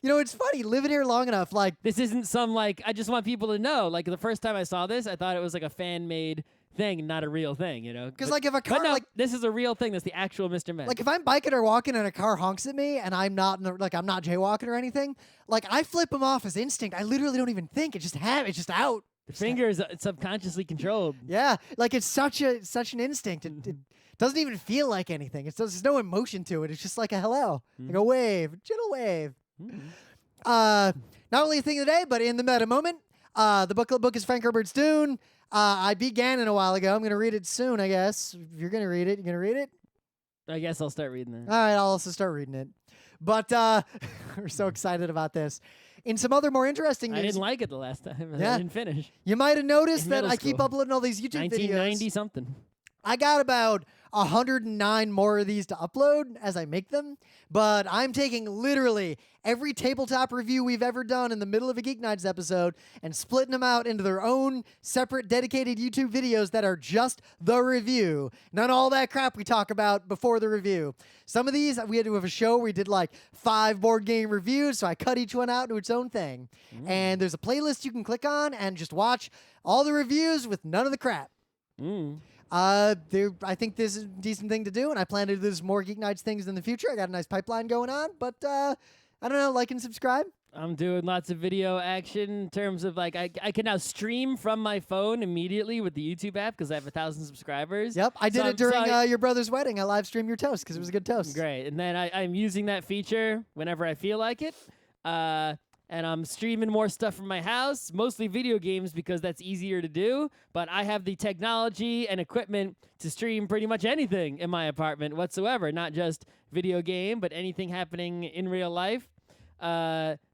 It's funny, living here long enough, like... This isn't some, like, I just want people to know. Like, the first time I saw this, I thought it was like a fan-made thing, not a real thing, Because, like, if a car... But no, this is a real thing. That's the actual Mr. Met. Like, if I'm biking or walking and a car honks at me and I'm not, I'm not jaywalking or anything, like, I flip him off as instinct. I literally don't even think. It's just out. The finger is subconsciously controlled. Yeah, like, it's such an instinct. It doesn't even feel like anything. There's no emotion to it. It's just like a hello. Like a wave, a gentle wave. Not only a thing of the day, but in the meta moment, the book is Frank Herbert's Dune. I beat Ganon a while ago. I'm going to read it soon, I guess. If you're going to read it, you going to read it? I guess I'll start reading it. All right, I'll also start reading it. But we're so excited about this. In some other more interesting news... I didn't like it the last time. Yeah. I didn't finish. You might have noticed that I keep school. uploading all these YouTube 1990 videos. something. I got about 109 more of these to upload as I make them, but I'm taking literally every tabletop review we've ever done in the middle of a GeekNights episode and splitting them out into their own separate dedicated YouTube videos that are just the review. None of all that crap we talk about before the review. Some of these, we had to have a show where we did like 5 board game reviews, so I cut each one out into its own thing. And there's a playlist you can click on and just watch all the reviews with none of the crap. I think this is a decent thing to do, and I plan to do this more GeekNights things in the future. I got a nice pipeline going on, but I don't know, like and subscribe. I'm doing lots of video action in terms of like I can now stream from my phone immediately with the YouTube app because I have 1,000 subscribers. Yep, I did it during your brother's wedding. I live streamed your toast because it was a good toast. Great, and then I'm using that feature whenever I feel like it. And I'm streaming more stuff from my house, mostly video games because that's easier to do. But I have the technology and equipment to stream pretty much anything in my apartment whatsoever, not just video game, but anything happening in real life.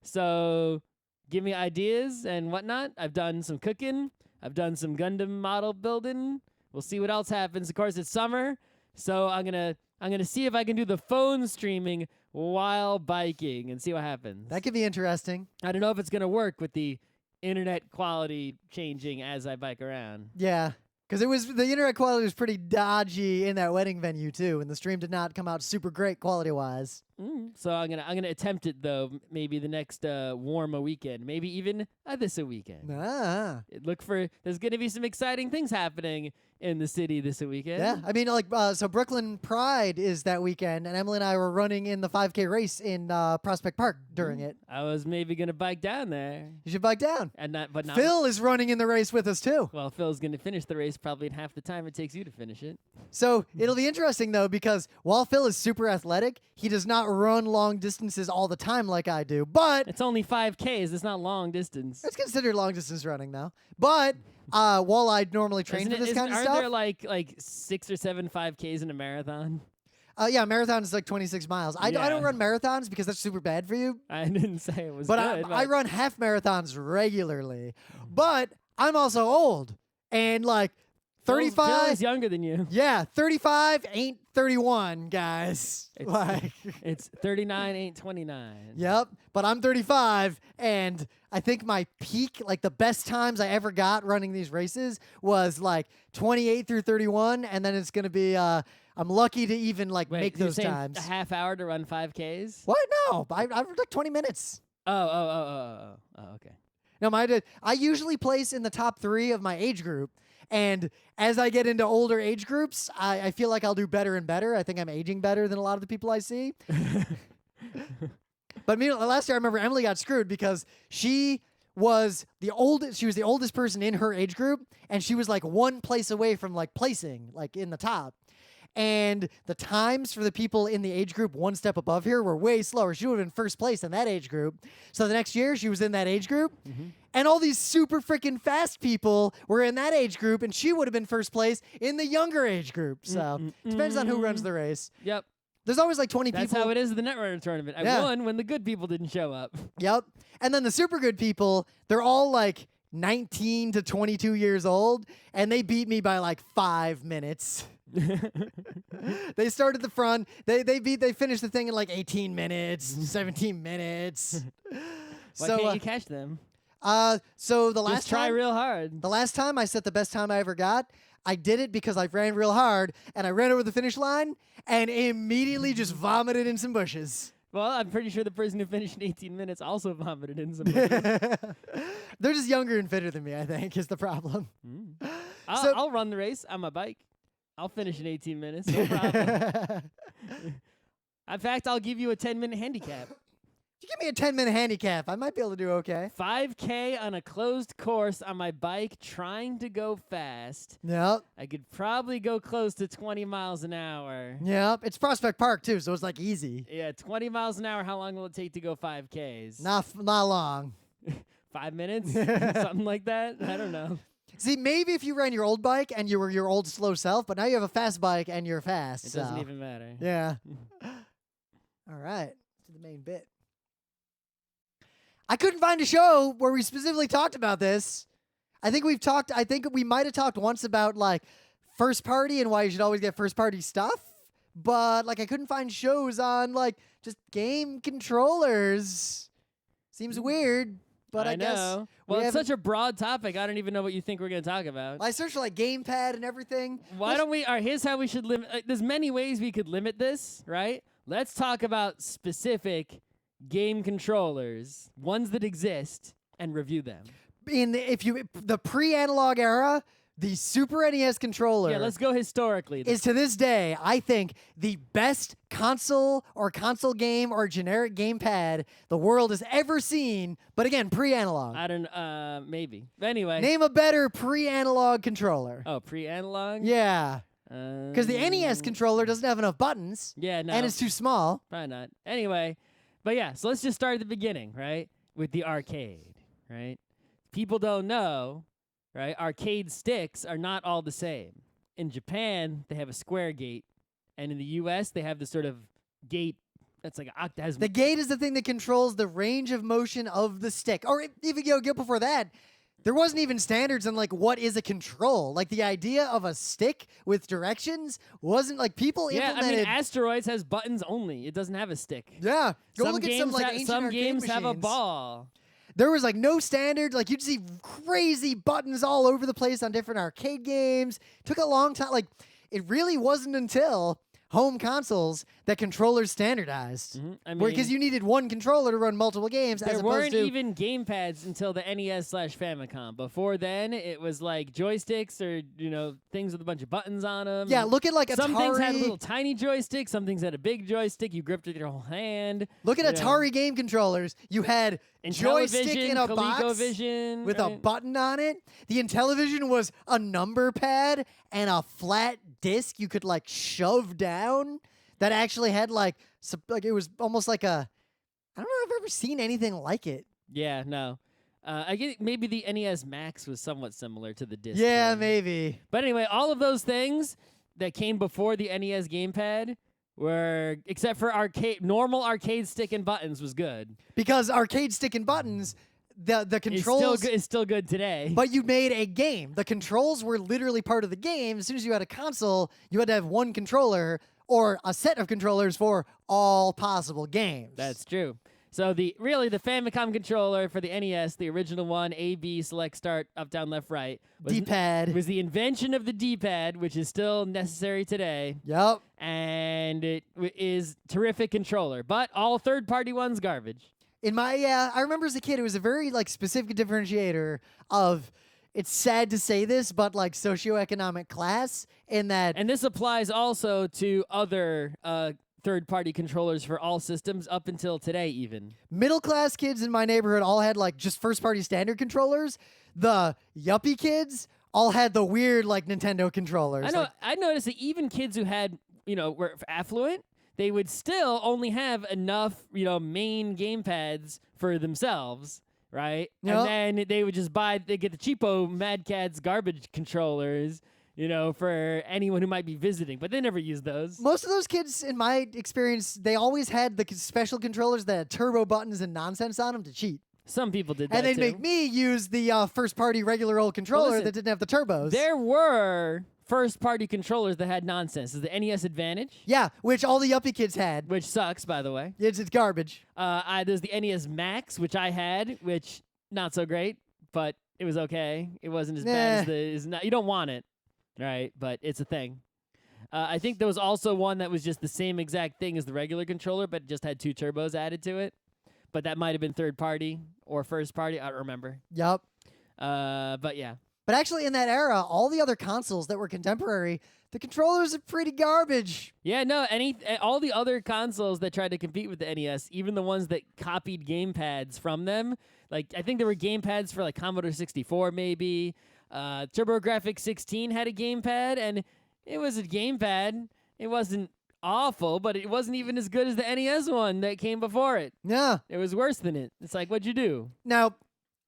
So give me ideas and whatnot. I've done some cooking. I've done some Gundam model building. We'll see what else happens. Of course, it's summer, so I'm gonna see if I can do the phone streaming while biking and see what happens. That could be interesting. I don't know if it's going to work with the internet quality changing as I bike around. Yeah, because the internet quality was pretty dodgy in that wedding venue too, and the stream did not come out super great quality-wise. So I'm gonna attempt it though. Maybe the next warmer weekend. Maybe even this weekend. Ah. Look for. There's gonna be some exciting things happening in the city this weekend. Yeah, I mean, like, so Brooklyn Pride is that weekend, and Emily and I were running in the 5K race in Prospect Park during it. I was maybe gonna bike down there. You should bike down. And not. Phil is running in the race with us too. Well, Phil's gonna finish the race probably in half the time it takes you to finish it. So it'll be interesting though, because while Phil is super athletic, he does not run long distances all the time like I do. But It's only 5Ks. It's not long distance. it's considered long distance running now. But while I normally train Isn't for it- this isn't- kind of aren't stuff, there like 6 or 7 5Ks in a marathon? yeah, marathon is like 26 miles. I Yeah. don't run marathons because that's super bad for you. I didn't say it was But good. I run half marathons regularly. But I'm also old and like Phil 35. is younger than you. Yeah, 35 ain't 31, guys. It's- Like, It's 39 ain't 29. yep. But I'm 35, and I think my peak, like the best times I ever got running these races, was like 28 through 31, and then it's gonna be. I'm lucky to even like Wait, make you're those saying times. a half hour to run 5Ks? What? No, I like 20 minutes. Oh, okay. No, I usually place in the top 3 of my age group. And as I get into older age groups, I feel like I'll do better and better. I think I'm aging better than a lot of the people I see. But last year I remember Emily got screwed because she was the oldest person in her age group, and she was like one place away from like placing, like in the top. And the times for the people in the age group one step above here were way slower. She would have been first place in that age group. So the next year she was in that age group. And all these super freaking fast people were in that age group, and she would have been first place in the younger age group. So depends on who runs the race. Yep. There's always like 20 That's people. how it is in the Netrunner tournament. I Yeah. won when the good people didn't show up. Yep. And then the super good people, they're all like 19 to 22 years old, and they beat me by like 5 minutes. They started the front. They finished the thing in like 18 minutes, 17 minutes. Why So can't you catch them? so the Just last try time, real hard. the last time I set the best time I ever got, I did it because I ran real hard, and I ran over the finish line and immediately just vomited in some bushes. Well, I'm pretty sure the person who finished in 18 minutes also vomited in some bushes. They're just younger and fitter than me, I think, is the problem. So- I'll run the race on my bike. I'll finish in 18 minutes. No problem. In fact, I'll give you a 10-minute handicap. If you give me a 10-minute handicap, I might be able to do okay. 5K on a closed course on my bike trying to go fast. Yep. I could probably go close to 20 miles an hour. Yep. It's Prospect Park, too, so it's like easy. Yeah, 20 miles an hour. How long will it take to go 5Ks? Not long. 5 minutes? Something like that? I don't know. See, maybe if you ran your old bike and you were your old slow self, but now you have a fast bike and you're fast. It doesn't even matter. Yeah. All right. To the main bit. I couldn't find a show where we specifically talked about this. I think we might have talked once about like first party and why you should always get first party stuff, but like I couldn't find shows on like just game controllers. Seems weird, but I guess know. we Well, it's haven't- such a broad topic. I don't even know what you think we're going to talk about. I searched for like gamepad and everything. Why don't we? Here's how we should limit. There's many ways we could limit this, right? Let's talk about specific game controllers, ones that exist, and review them. The pre-analog era, the Super NES controller Yeah, let's go historically. is to this day, I think, the best console or console game or generic gamepad the world has ever seen. But again, pre-analog. I don't. Maybe. Anyway. Name a better pre-analog controller. Oh, pre-analog. Yeah, because the NES controller doesn't have enough buttons. Yeah, no. And it's too small. Probably not. Anyway, but yeah, so let's just start at the beginning, right? With the arcade, right? People don't know, right? Arcade sticks are not all the same. In Japan, they have a square gate, and in the US, they have this sort of gate that's like The gate is the thing that controls the range of motion of the stick. Or even go before that, there wasn't even standards on like what is a control. Like the idea of a stick with directions wasn't like people Yeah, I implemented. mean, Asteroids has buttons only. It doesn't have a stick. Yeah, go Some look at some games like ha- ancient some arcade games have a machines. ball. There was like no standard. Like you'd see crazy buttons all over the place on different arcade games. Took a long time. Like it really wasn't until home consoles that controllers standardized. I mean, Because you needed one controller to run multiple games as there opposed weren't to even gamepads until the NES/Famicom. Before then, it was like joysticks or things with a bunch of buttons on them. Yeah, look at like some Atari. things had a little tiny joystick. Some things had a big joystick. You gripped with your whole hand. Look at Atari game controllers. You had joystick in a box ColecoVision, with a button on it. The Intellivision was a number pad and a flat disc you could like shove down that actually had like it was almost like a, I don't know if I've ever seen anything like it. Yeah, no. I get maybe the NES Max was somewhat similar to the disc. Yeah, thing. maybe. But anyway, all of those things that came before the NES gamepad were, except for normal arcade stick and buttons, was good. Because arcade stick and buttons, the controls is still good today. But you made a game. The controls were literally part of the game. As soon as you had a console, you had to have one controller or a set of controllers for all possible games. That's true. So the Famicom controller for the NES, the original one, A, B, select, start, up, down, left, right, D-pad was the invention of the D-pad, which is still necessary today. Yep. And it is terrific controller, but all third-party ones garbage. I remember as a kid, it was a very like specific differentiator of, it's sad to say this, but like socioeconomic class in that. And this applies also to other third-party controllers for all systems up until today even. Middle-class kids in my neighborhood all had like just first-party standard controllers. The yuppie kids all had the weird like Nintendo controllers. I know. I noticed that even kids who had, were affluent, they would still only have enough, main gamepads for themselves, right? Yep. And then they would just they get the cheapo Mad Catz garbage controllers, for anyone who might be visiting, but they never use those. Most of those kids, in my experience, they always had the special controllers that had turbo buttons and nonsense on them to cheat. Some people did that, and they'd too. make me use the first-party regular old controller listen, that didn't have the turbos. There were first-party controllers that had nonsense. There's the NES Advantage. Yeah, which all the yuppie kids had. Which sucks, by the way. It's garbage. There's the NES Max, which I had, which not so great, but it was okay. It wasn't as bad as you don't want it, right? But it's a thing. I think there was also one that was just the same exact thing as the regular controller, but just had 2 turbos added to it. But that might have been third-party or first-party. I don't remember. Yep. But yeah. But actually, in that era, all the other consoles that were contemporary, the controllers are pretty garbage. Yeah, no, all the other consoles that tried to compete with the NES, even the ones that copied gamepads from them, like I think there were gamepads for like Commodore 64 maybe. TurboGrafx 16 had a gamepad, and it was a gamepad. It wasn't awful, but it wasn't even as good as the NES one that came before it. Yeah. It was worse than it. It's like, what'd you do? Now,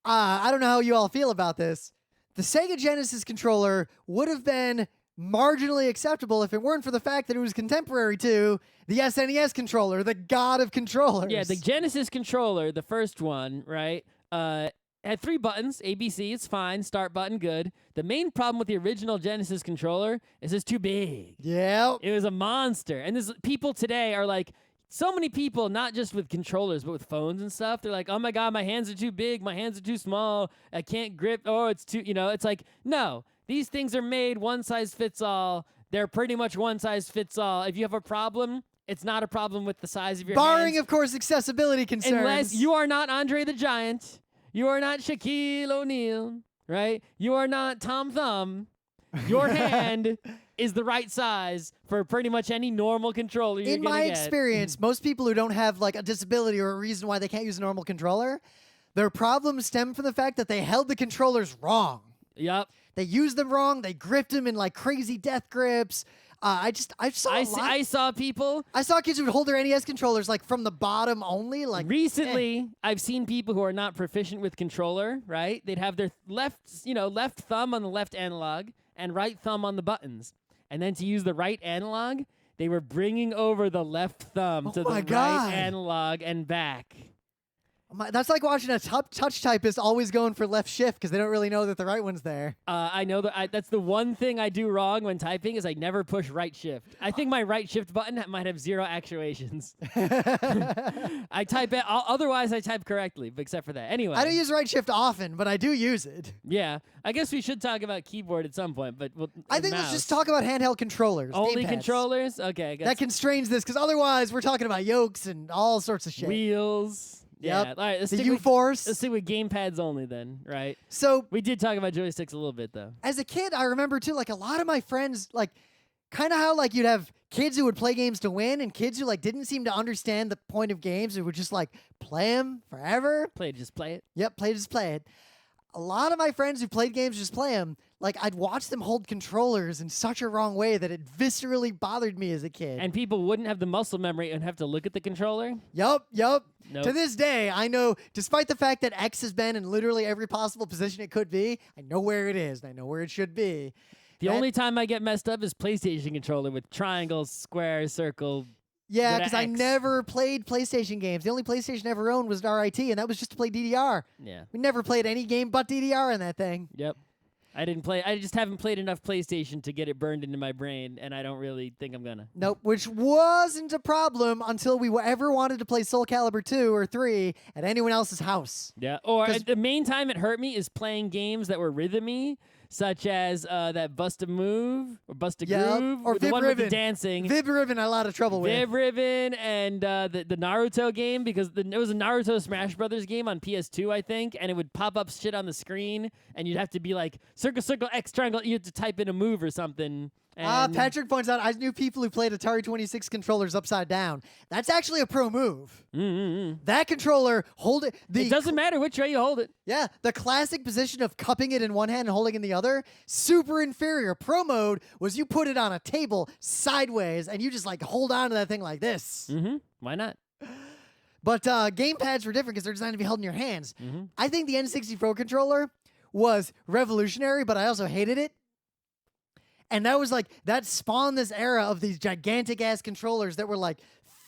I don't know how you all feel about this. The Sega Genesis controller would have been marginally acceptable if it weren't for the fact that it was contemporary to the SNES controller, the god of controllers. Yeah, the Genesis controller, the first one, right, had 3 buttons, ABC, it's fine, start button, good. The main problem with the original Genesis controller is it's too big. Yeah. It was a monster. And people today are like, so many people, not just with controllers, but with phones and stuff, they're like, oh my God, my hands are too big, my hands are too small, I can't grip, it's too, it's like, no, these things are made one size fits all. They're pretty much one size fits all. If you have a problem, it's not a problem with the size of your Barring, hands. of course, accessibility concerns. Unless you are not Andre the Giant, you are not Shaquille O'Neal, right? You are not Tom Thumb. Your hand is the right size for pretty much any normal controller you're In my gonna get. experience, most people who don't have like a disability or a reason why they can't use a normal controller, their problems stem from the fact that they held the controllers wrong. Yep. They used them wrong. They gripped them in like crazy death grips. I saw people. I saw kids who would hold their NES controllers like from the bottom only. Like recently, I've seen people who are not proficient with controller. Right? They'd have their left thumb on the left analog and right thumb on the buttons, and then to use the right analog, they were bringing over the left thumb to the right analog and back. That's like watching a touch typist always going for left shift because they don't really know that the right one's there. I know that's the one thing I do wrong when typing is I never push right shift. I think my right shift button might have 0 actuations. I type it. Otherwise, I type correctly, except for that. Anyway, I don't use right shift often, but I do use it. Yeah, I guess we should talk about keyboard at some point, but I think let's just talk about handheld controllers. Only gamepads. controllers? Okay, I guess. That constrains this because otherwise we're talking about yokes and all sorts of shit. Wheels. Yep. Yeah. All right. The U-Force. Let's stick with gamepads only then, right? So we did talk about joysticks a little bit though. As a kid, I remember too, like a lot of my friends, like kind of how like you'd have kids who would play games to win and kids who like didn't seem to understand the point of games and would just like play them forever. Just play it. Yep, just play it. A lot of my friends who played games just play them, like I'd watch them hold controllers in such a wrong way that it viscerally bothered me as a kid. And people wouldn't have the muscle memory and have to look at the controller? Yup. Nope. To this day, I know, despite the fact that X has been in literally every possible position it could be, I know where it is and I know where it should be. The only time I get messed up is PlayStation controller with triangle, square, circle. Yeah, because I never played PlayStation games. The only PlayStation I ever owned was an RIT, and that was just to play DDR. Yeah. We never played any game but DDR in that thing. Yep. I just haven't played enough PlayStation to get it burned into my brain, and I don't really think I'm gonna. Nope, which wasn't a problem until we ever wanted to play Soul Calibur 2 or 3 at anyone else's house. Yeah, or the main time it hurt me is playing games that were rhythmy, such as that Bust a Move or Bust a Groove, or the Vib one Ribbon. with the dancing. Vib Ribbon I had a lot of trouble with. Vib Ribbon and the Naruto game, because it was a Naruto Smash Brothers game on PS2, I think, and it would pop up shit on the screen, and you'd have to be like, circle, circle, X, triangle, you had to type in a move or something. Patrick points out, I knew people who played Atari 26 controllers upside down. That's actually a pro move. That controller, hold it. It doesn't matter which way you hold it. Yeah, the classic position of cupping it in one hand and holding it in the other, super inferior. Pro mode was you put it on a table sideways and you just like hold on to that thing like this. Why not? But gamepads were different because they're designed to be held in your hands. I think the N64 controller was revolutionary, but I also hated it. And that was like, that spawned this era of these gigantic ass controllers that were like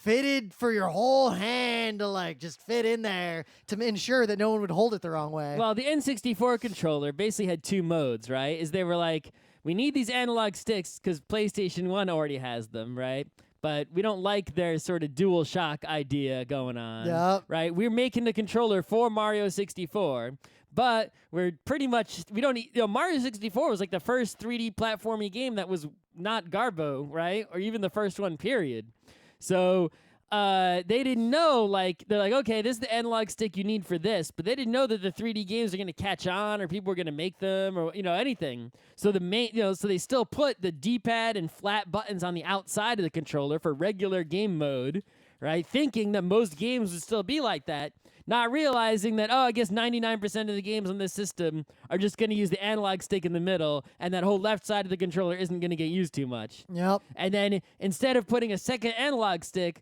fitted for your whole hand to like just fit in there to ensure that no one would hold it the wrong way. Well, the N64 controller basically had 2 modes, right? Is they were like, we need these analog sticks because PlayStation 1 already has them, right? But we don't like their sort of dual shock idea going on, right? We're making the controller for Mario 64. But we're pretty much, we don't need, Mario 64 was like the first 3D platforming game that was not Garbo, right? Or even the first one, period. So they didn't know, like, they're like, okay, this is the analog stick you need for this. But they didn't know that the 3D games are going to catch on or people are going to make them or, anything. So so they still put the D-pad and flat buttons on the outside of the controller for regular game mode, right? Thinking that most games would still be like that. Not realizing that, I guess 99% of the games on this system are just going to use the analog stick in the middle, and that whole left side of the controller isn't going to get used too much. Yep. And then instead of putting a second analog stick,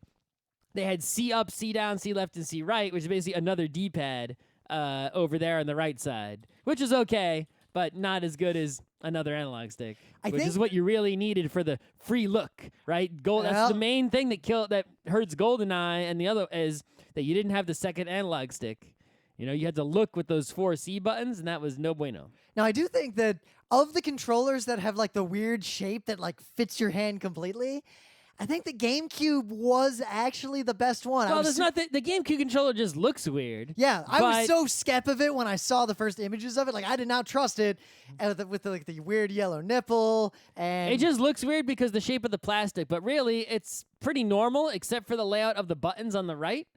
they had C up, C down, C left, and C right, which is basically another D-pad over there on the right side, which is okay, but not as good as another analog stick, which is what you really needed for the free look, right? That's the main thing that hurts GoldenEye, and the other is that you didn't have the second analog stick. You had to look with those 4 C buttons, and that was no bueno. Now, I do think that of the controllers that have like the weird shape that like fits your hand completely, I think the GameCube was actually the best one. Well, it's not the GameCube controller just looks weird. Yeah, I was so skep of it when I saw the first images of it. Like, I did not trust it with the weird yellow nipple. And it just looks weird because the shape of the plastic. But really, it's pretty normal except for the layout of the buttons on the right.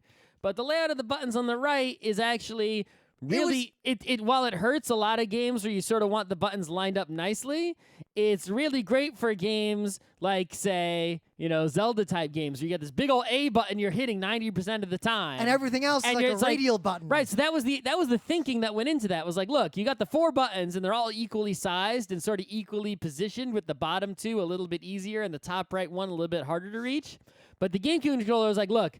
But the layout of the buttons on the right is actually really, while it hurts a lot of games where you sort of want the buttons lined up nicely, it's really great for games like, say, Zelda-type games where you got this big old A button you're hitting 90% of the time. And everything else is like a radial button. Right, so that was the thinking that went into that. Was like, look, you got the 4 buttons, and they're all equally sized and sort of equally positioned, with the bottom 2 a little bit easier and the top right one a little bit harder to reach. But the GameCube controller was like, look,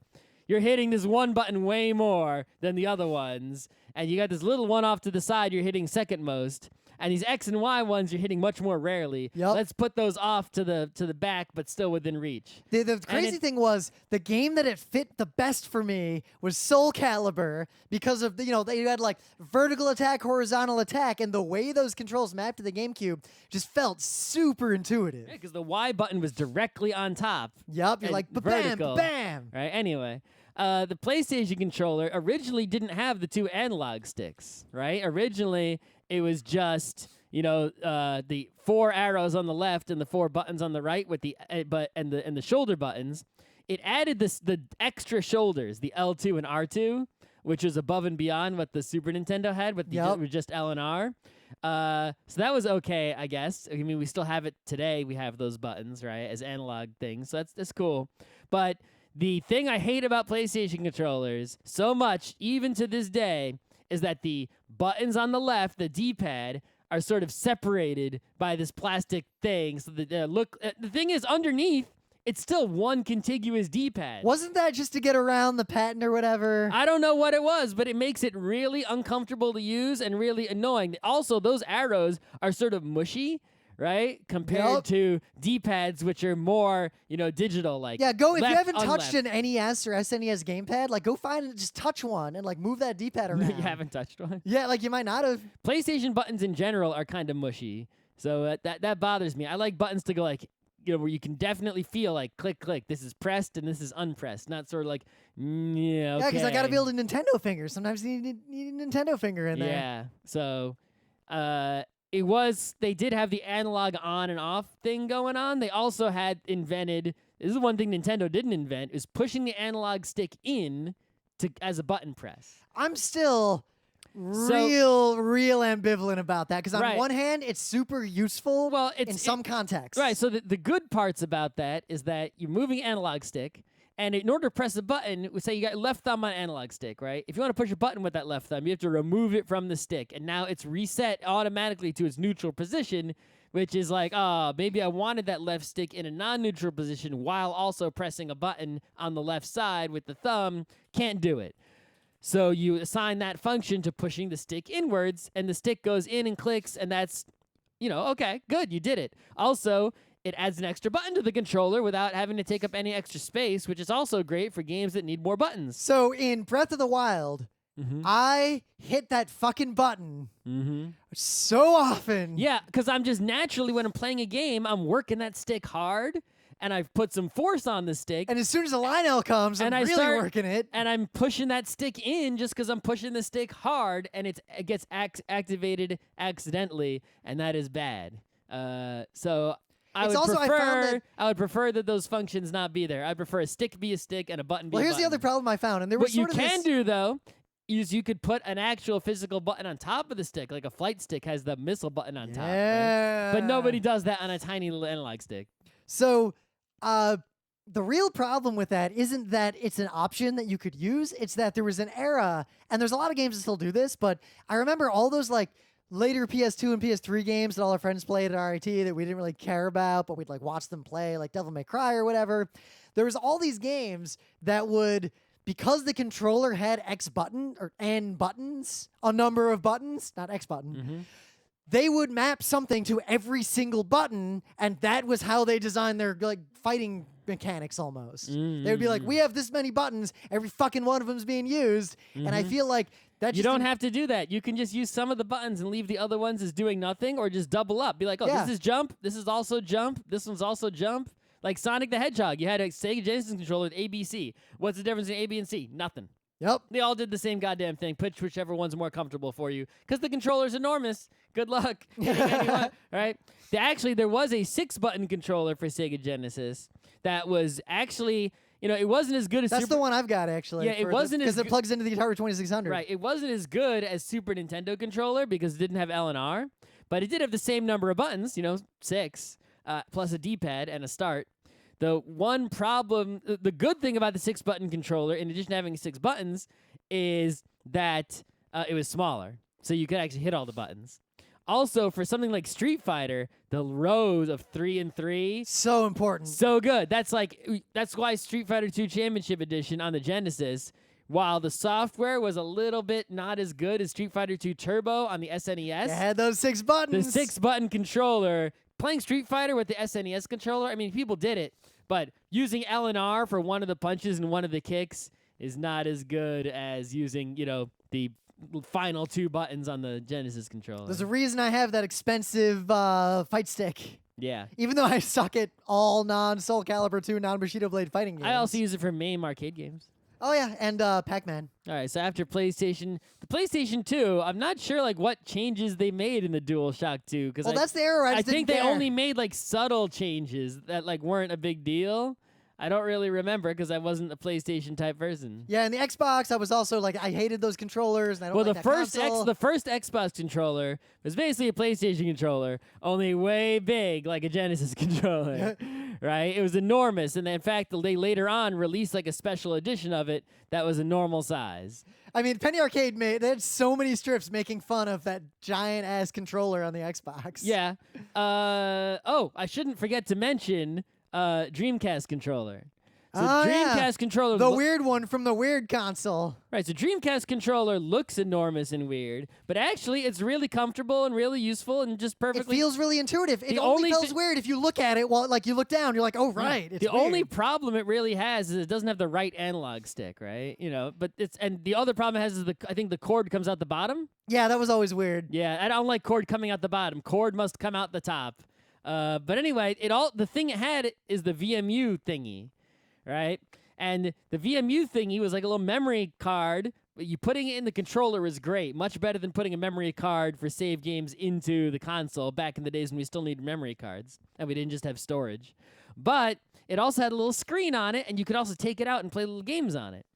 you're hitting this one button way more than the other ones, and you got this little one off to the side you're hitting second most. and these X and Y ones you're hitting much more rarely. Yep. Let's put those off to the back, but still within reach. The crazy thing was the game that it fit the best for me was Soul Calibur because of they had like vertical attack, horizontal attack, and the way those controls mapped to the GameCube just felt super intuitive. Yeah, because the Y button was directly on top. Yep, you're and like bam, vertical. bam. Right. Anyway, the PlayStation controller originally didn't have the 2 analog sticks. Right. Originally, it was just the 4 arrows on the left and the 4 buttons on the right with the the shoulder buttons. It added the extra shoulders, the L2 and R2, which was above and beyond what the Super Nintendo had with with just L and R. So that was okay, I guess. I mean, we still have it today. We have those buttons, right, as analog things. So that's cool. But the thing I hate about PlayStation controllers so much, even to this day, is that the buttons on the left, the D-pad, are sort of separated by this plastic thing. So the thing is, underneath, it's still one contiguous D-pad. Wasn't that just to get around the patent or whatever? I don't know what it was, but it makes it really uncomfortable to use and really annoying. Also, those arrows are sort of mushy, right? Compared to D-pads, which are more, digital. Like if you haven't unleft. touched an NES or SNES gamepad, like go find and just touch one and like move that D-pad around. You haven't touched one? Yeah, like you might not have. PlayStation buttons in general are kind of mushy, so that bothers me. I like buttons to go like, where you can definitely feel like click, click. This is pressed and this is unpressed. Not sort of like, okay. Yeah, because I got to be able to Nintendo finger. Sometimes you need a Nintendo finger in there. Yeah. So, they did have the analog on and off thing going on. They also had invented, this is one thing Nintendo didn't invent, is pushing the analog stick in as a button press. I'm still real ambivalent about that because on one hand it's super useful in some contexts. Right, so the good parts about that is that you're moving analog stick, and in order to press a button, we say you got left thumb on analog stick, right? If you want to push a button with that left thumb, you have to remove it from the stick, and now it's reset automatically to its neutral position, which is like, maybe I wanted that left stick in a non-neutral position while also pressing a button on the left side with the thumb. Can't do it. So you assign that function to pushing the stick inwards, and the stick goes in and clicks, and that's, okay, good, you did it. Also, it adds an extra button to the controller without having to take up any extra space, which is also great for games that need more buttons. So in Breath of the Wild, I hit that fucking button so often. Yeah, because I'm just naturally, when I'm playing a game, I'm working that stick hard, and I've put some force on the stick. And as soon as a Lionel comes, I'm really working it. And I'm pushing that stick in just because I'm pushing the stick hard, and it gets activated accidentally, and that is bad. So I would prefer that those functions not be there. I prefer a stick be a stick and a button be a button. Well, here's the other problem I found. And there was what you can do, though, is you could put an actual physical button on top of the stick, like a flight stick has the missile button on top. Right? But nobody does that on a tiny little analog stick. So the real problem with that isn't that it's an option that you could use. It's that there was an era, and there's a lot of games that still do this, but I remember all those like later PS2 and PS3 games that all our friends played at RIT that we didn't really care about, but we'd like watch them play, like Devil May Cry or whatever. There was all these games that would, because the controller had X button or N buttons, a number of buttons, not X button, they would map something to every single button, and that was how they designed their like fighting mechanics almost. They would be like, we have this many buttons, every fucking one of them is being used, and I feel like that you don't have to do that. You can just use some of the buttons and leave the other ones as doing nothing, or just double up. Be like, this is jump, this is also jump, this one's also jump. Like Sonic the Hedgehog, you had a Sega Genesis controller with A, B, C. What's the difference in A, B, and C? Nothing. Yep. They all did the same goddamn thing. Pitch whichever one's more comfortable for you. Because the controller's enormous. Good luck. Right? There was a 6-button controller for Sega Genesis that was actually, it wasn't as good as That's the one I've got, actually. Yeah, it wasn't as because it plugs into the Atari 2600. Right. It wasn't as good as Super Nintendo controller because it didn't have L and R, but it did have the same number of buttons, 6, plus a D-pad and a start. The one problem, the good thing about the 6-button controller, in addition to having 6 buttons, is that it was smaller, so you could actually hit all the buttons. Also, for something like Street Fighter, the rows of 3 and 3, so important, so good. That's why Street Fighter 2 Championship Edition on the Genesis, while the software was a little bit not as good as Street Fighter 2 Turbo on the SNES. It had those 6 The buttons. 6-button controller, playing Street Fighter with the SNES controller, I mean, people did it, but using L and R for one of the punches and one of the kicks is not as good as using, the final 2 buttons on the Genesis controller. There's a reason I have that expensive fight stick. Yeah. Even though I suck at all non-Soul Calibur 2, non-Bushido Blade fighting games. I also use it for MAME arcade games. Oh, yeah, and Pac-Man. All right, so after PlayStation, the PlayStation 2, I'm not sure what changes they made in the DualShock 2 because Well, that's the error. I think they only made subtle changes that weren't a big deal. I don't really remember because I wasn't a PlayStation type person. Yeah, and the Xbox, I was also I hated those controllers, and I don't Well, like the that first console. the first Xbox controller was basically a PlayStation controller, only way big, like a Genesis controller, right? It was enormous, and in fact, they later on released a special edition of it that was a normal size. I mean, Penny Arcade they had so many strips making fun of that giant ass controller on the Xbox. Yeah. I shouldn't forget to mention Dreamcast Controller. So Dreamcast Controller, the weird one from the weird console. Right, so Dreamcast Controller looks enormous and weird, but actually it's really comfortable and really useful and just perfectly. It feels really intuitive. It only feels weird if you look at it while you look down. You're like, oh right. It's the weird. only problem it really has is it doesn't have the right analog stick, right? But and the other problem it has is I think the cord comes out the bottom. Yeah, that was always weird. Yeah, I don't like cord coming out the bottom. Cord must come out the top. But anyway, the thing it had is the VMU thingy, right? And the VMU thingy was like a little memory card, but putting it in the controller is great. Much better than putting a memory card for save games into the console back in the days when we still needed memory cards and we didn't just have storage. But it also had a little screen on it, and you could also take it out and play little games on it,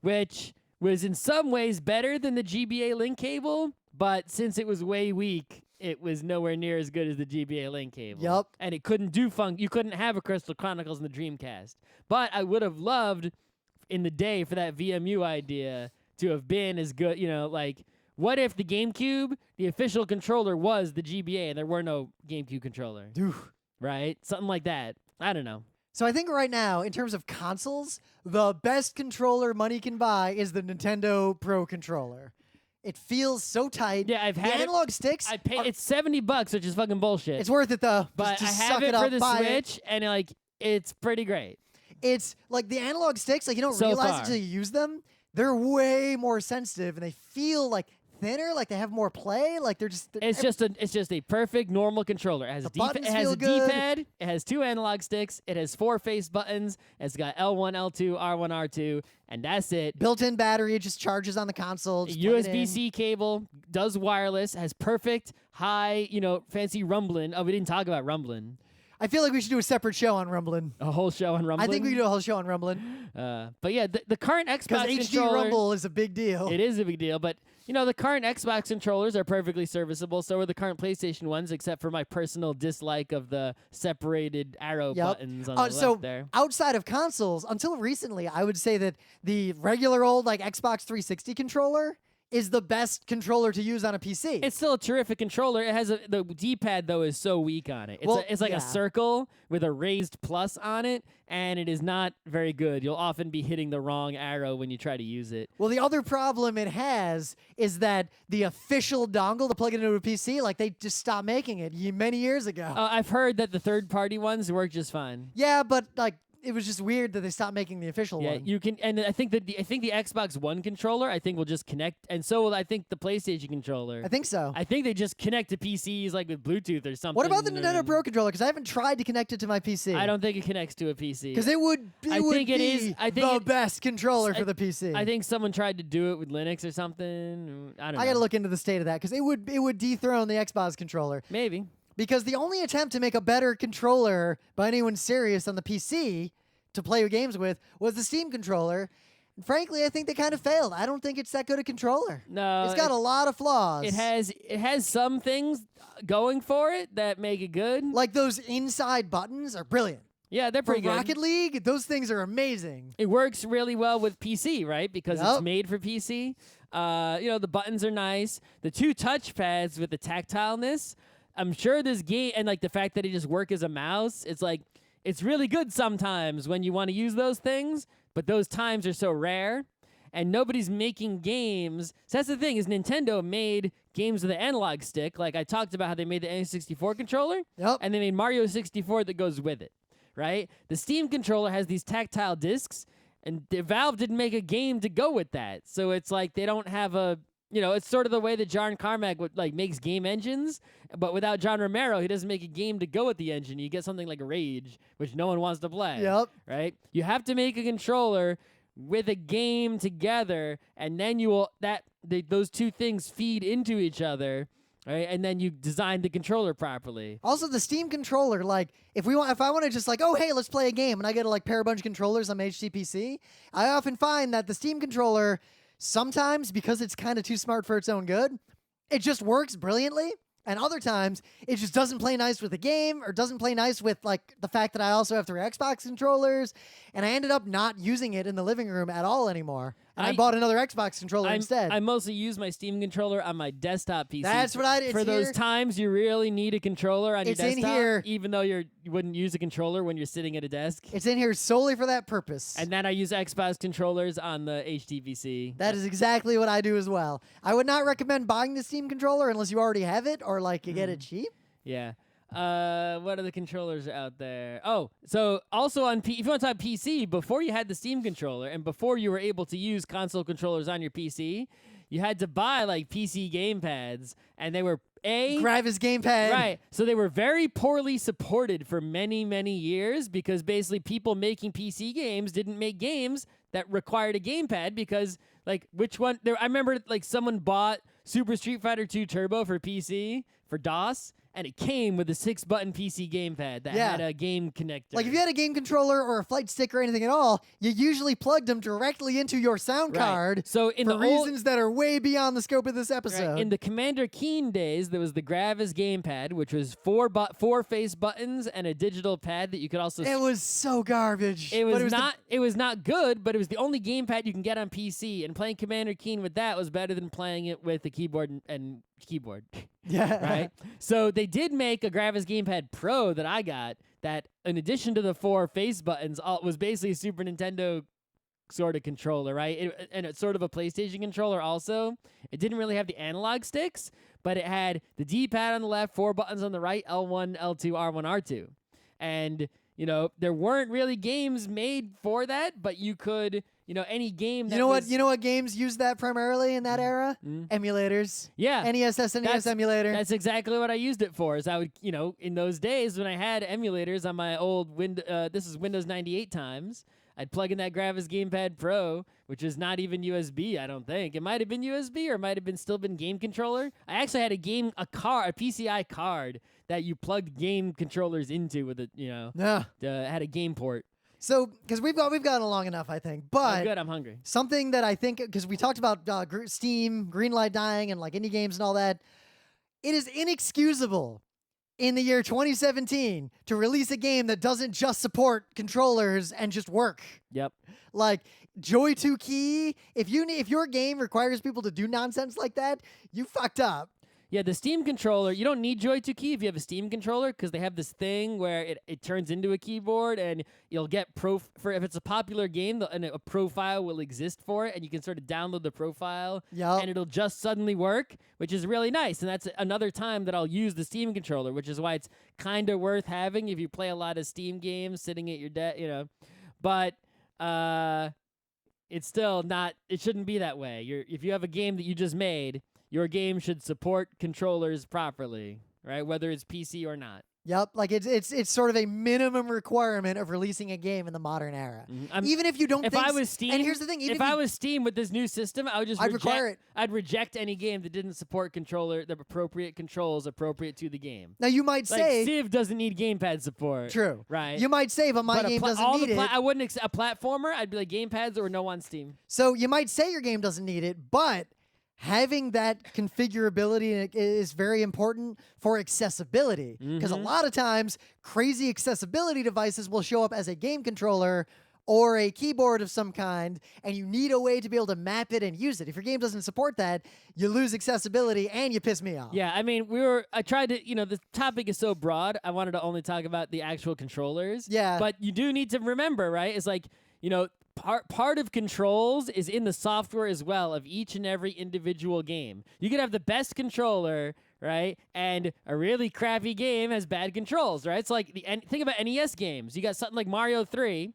which was in some ways better than the GBA link cable, but since it was way weak, it was nowhere near as good as the GBA link cable. Yup. And it couldn't do you couldn't have a Crystal Chronicles in the Dreamcast. But I would have loved in the day for that VMU idea to have been as good, what if the GameCube, the official controller was the GBA and there were no GameCube controller? Right? Something like that. I don't know. So I think right now, in terms of consoles, the best controller money can buy is the Nintendo Pro Controller. It feels so tight. Yeah, I've had the analog sticks. I pay. It's $70, which is fucking bullshit. It's worth it though. But just I have suck it up, for the buy Switch, and it's pretty great. It's like the analog sticks. You don't So realize far. it until you use them. They're way more sensitive, and they feel thinner. They have more play. They're just. It's just a perfect normal controller. It has buttons it has feel a good. D-pad. It has 2 analog sticks. It has 4 face buttons. It's got L1, L2, R1, R2, and that's it. Built-in battery. It just charges on the console. Just plug it in. USB-C cable, does wireless, has perfect high, fancy rumbling. Oh, we didn't talk about rumbling. I feel like we should do a separate show on rumbling. A whole show on rumbling. I think we could do a whole show on rumbling. But yeah, the current Because Xbox HD controller. rumble is a big deal. It is a big deal, but the current Xbox controllers are perfectly serviceable. So are the current PlayStation ones, except for my personal dislike of the separated arrow buttons on the left there. Outside of consoles, until recently, I would say that the regular old Xbox 360 controller is the best controller to use on a PC. It's still a terrific controller. It has the D-pad though is so weak on it. It's like a circle with a raised plus on it, and it is not very good. You'll often be hitting the wrong arrow when you try to use it. Well, the other problem it has is that the official dongle to plug it into a PC, they just stopped making it many years ago. I've heard that the third-party ones work just fine. Yeah, but it was just weird that they stopped making the official one. Yeah, you can, and I think that the Xbox One controller will just connect, and so will I think the PlayStation controller. I think so. I think they just connect to PCs with Bluetooth or something. What about the Nintendo Pro controller? Because I haven't tried to connect it to my PC. I don't think it connects to a PC. Because it would be the best controller for the PC. I think someone tried to do it with Linux or something. I don't know. I got to look into the state of that because it would dethrone the Xbox controller. Maybe. Because the only attempt to make a better controller by anyone serious on the PC to play games with was the Steam controller. And frankly, I think they kind of failed. I don't think it's that good a controller. No. It's got a lot of flaws. It has some things going for it that make it good. Those inside buttons are brilliant. Yeah, they're pretty For good. Rocket League, those things are amazing. It works really well with PC, right? Because it's made for PC. The buttons are nice. The 2 touchpads with the tactileness. I'm sure this game and the fact that it just work as a mouse. It's really good sometimes when you want to use those things, but those times are so rare. and nobody's making games. So that's the thing, is Nintendo made games with an analog stick. Like I talked about how they made the N64 controller, Yep. and they made Mario 64 that goes with it, right? The Steam controller has these tactile discs, and Valve didn't make a game to go with that. So it's like they don't have a, it's sort of the way that John Carmack makes game engines, but without John Romero, he doesn't make a game to go with the engine. You get something like Rage, which no one wants to play. Yep. Right? You have to make a controller with a game together, and then those two things feed into each other, right? And then you design the controller properly. Also, the Steam controller, like, if I want to just like, oh, hey, let's play a game, and I get to like pair a bunch of controllers on my HTPC, I often find that the Steam controller, sometimes because it's kind of too smart for its own good, it just works brilliantly. And other times, it just doesn't play nice with the game, or doesn't play nice with like the fact that I also have 3 Xbox controllers, and I ended up not using it in the living room at all anymore. And I bought another Xbox controller instead. I mostly use my Steam controller on my desktop PC. That's what I did. For those times you really need a controller on your desktop, in here. Even though you wouldn't use a controller when you're sitting at a desk. It's in here solely for that purpose. And then I use Xbox controllers on the HTPC. That is exactly what I do as well. I would not recommend buying the Steam controller unless you already have it or like you get it cheap. Yeah. What other controllers are out there? Oh, so also if you want to talk PC, before you had the Steam controller and before you were able to use console controllers on your PC, you had to buy like PC gamepads, and they were Gravis Gamepad. Right. So they were very poorly supported for many, many years because basically people making PC games didn't make games that required a gamepad because like which one? I remember like someone bought Super Street Fighter 2 Turbo for PC for DOS, and it came with a 6-button PC gamepad that had a game connector. Like if you had a game controller or a flight stick or anything at all, you usually plugged them directly into your sound card. So in for reasons that are way beyond the scope of this episode. Right. In the Commander Keen days, there was the Gravis gamepad, which was 4 face buttons and a digital pad that you could also. It was so garbage. It was not good, but it was the only gamepad you can get on PC, and playing Commander Keen with that was better than playing it with a keyboard and keyboard. Yeah. Right? So they did make a Gravis Gamepad Pro that I got that, in addition to the 4 face buttons, was basically a Super Nintendo sort of controller, right? And it's sort of a PlayStation controller also. It didn't really have the analog sticks, but it had the D-pad on the left, 4 buttons on the right, L1, L2, R1, R2. And, there weren't really games made for that, but you could... any game that You know what games used that primarily in that era? Emulators. Yeah. NES, SNES emulator. That's exactly what I used it for. Is I would, in those days when I had emulators on my old this is Windows 98 times, I'd plug in that Gravis Gamepad Pro, which is not even USB, I don't think. It might have been USB or it might have still been game controller. I actually had a PCI card that you plugged game controllers into with had a game port. So, because we've gone along enough, I think. But good, I'm hungry. Something that I think, because we talked about Steam, Greenlight dying, and like indie games and all that, it is inexcusable in the year 2017 to release a game that doesn't just support controllers and just work. Yep. Like Joy 2 Key, if your game requires people to do nonsense like that, you fucked up. Yeah, the Steam controller, you don't need Joy 2 Key if you have a Steam controller because they have this thing where it turns into a keyboard and you'll get if it's a popular game, a profile will exist for it and you can sort of download the profile and it'll just suddenly work, which is really nice. And that's another time that I'll use the Steam controller, which is why it's kind of worth having if you play a lot of Steam games sitting at your desk, But it's still not, it shouldn't be that way. If you have a game that you just made, your game should support controllers properly, right? Whether it's PC or not. Yep, like it's sort of a minimum requirement of releasing a game in the modern era. Even if you don't. If I was Steam, and here's the thing: if I was Steam with this new system, I'd require it. I'd reject any game that didn't support the appropriate controls appropriate to the game. Now you might say Civ doesn't need gamepad support. True, right? You might say, but my game doesn't need it. I wouldn't a platformer. I'd be like gamepads or no on Steam. So you might say your game doesn't need it, but having that configurability is very important for accessibility because a lot of times crazy accessibility devices will show up as a game controller or a keyboard of some kind, and you need a way to be able to map it and use it. If your game doesn't support that, you lose accessibility and you piss me off. Yeah, I mean, I tried to, the topic is so broad, I wanted to only talk about the actual controllers. Yeah. But you do need to remember, right? It's like, part of controls is in the software as well of each and every individual game. You could have the best controller, right, and a really crappy game has bad controls, right? It's like think about NES games. You got something like Mario 3,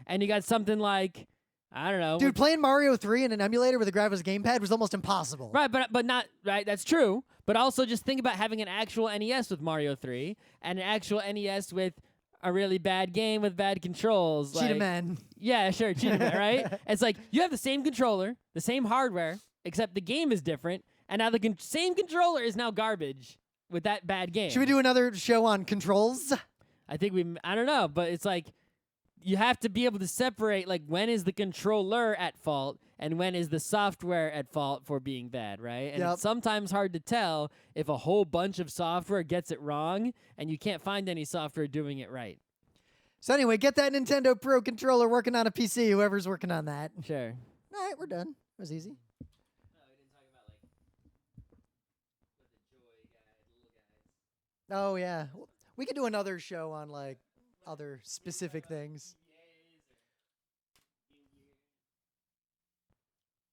and you got something like, I don't know, Dude, playing Mario 3 in an emulator with a Gravis Gamepad was almost impossible. right, but not right. That's true. But also just think about having an actual NES with Mario 3 and an actual NES with a really bad game with bad controls. Cheetah like, Man. Yeah, sure, Cheetah Man, right? It's like you have the same controller, the same hardware, except the game is different, and now the same controller is now garbage with that bad game. Should we do another show on controls? I think I don't know, but it's like you have to be able to separate, like, when is the controller at fault and when is the software at fault for being bad, right? And it's sometimes hard to tell if a whole bunch of software gets it wrong and you can't find any software doing it right. So anyway, get that Nintendo Pro controller working on a PC, whoever's working on that. Sure. All right, we're done. It was easy. Oh, yeah. We could do another show on, like, other specific things.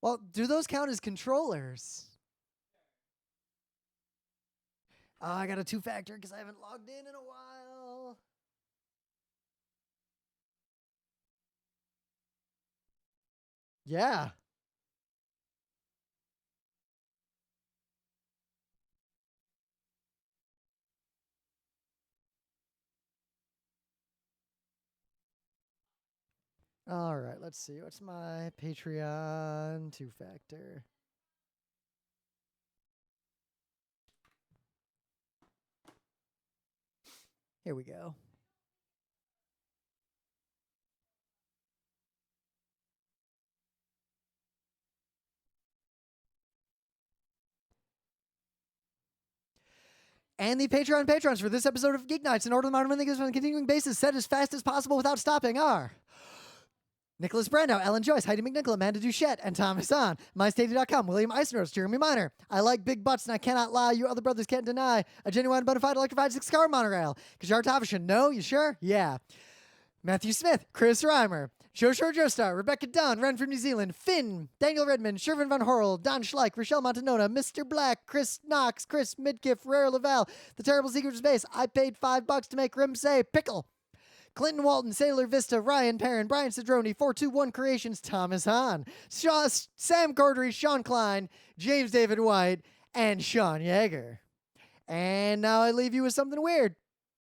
Well, do those count as controllers? Oh, I got a two-factor because I haven't logged in a while. Yeah. All right, let's see. What's my Patreon two-factor? Here we go. And the Patreon patrons for this episode of Geek Nights, in order to amount of money on a continuing basis, set as fast as possible without stopping, are Nicholas Brando, Ellen Joyce, Heidi McNichol, Amanda Duchette, and Thomas Hahn. MyStady.com, William Eisnerose, Jeremy Miner. I like big butts, and I cannot lie. You other brothers can't deny. A genuine, bona fide electrified 6-car monorail. Kishar Tavishan, no? You sure? Yeah. Matthew Smith, Chris Reimer, Joshua Joestar, Rebecca Dunn, Ren from New Zealand, Finn, Daniel Redmond, Shervin Van Horrell, Don Schleich, Rochelle Montanona, Mr. Black, Chris Knox, Chris Midkiff, Rare Laval, The Terrible Secret of Space. I paid $5 to make Rim say pickle. Clinton Walton, Sailor Vista, Ryan Perrin, Brian Cedrone, 421 Creations, Thomas Hahn, Sam Cordery, Sean Klein, James David White, and Sean Yeager. And now I leave you with something weird.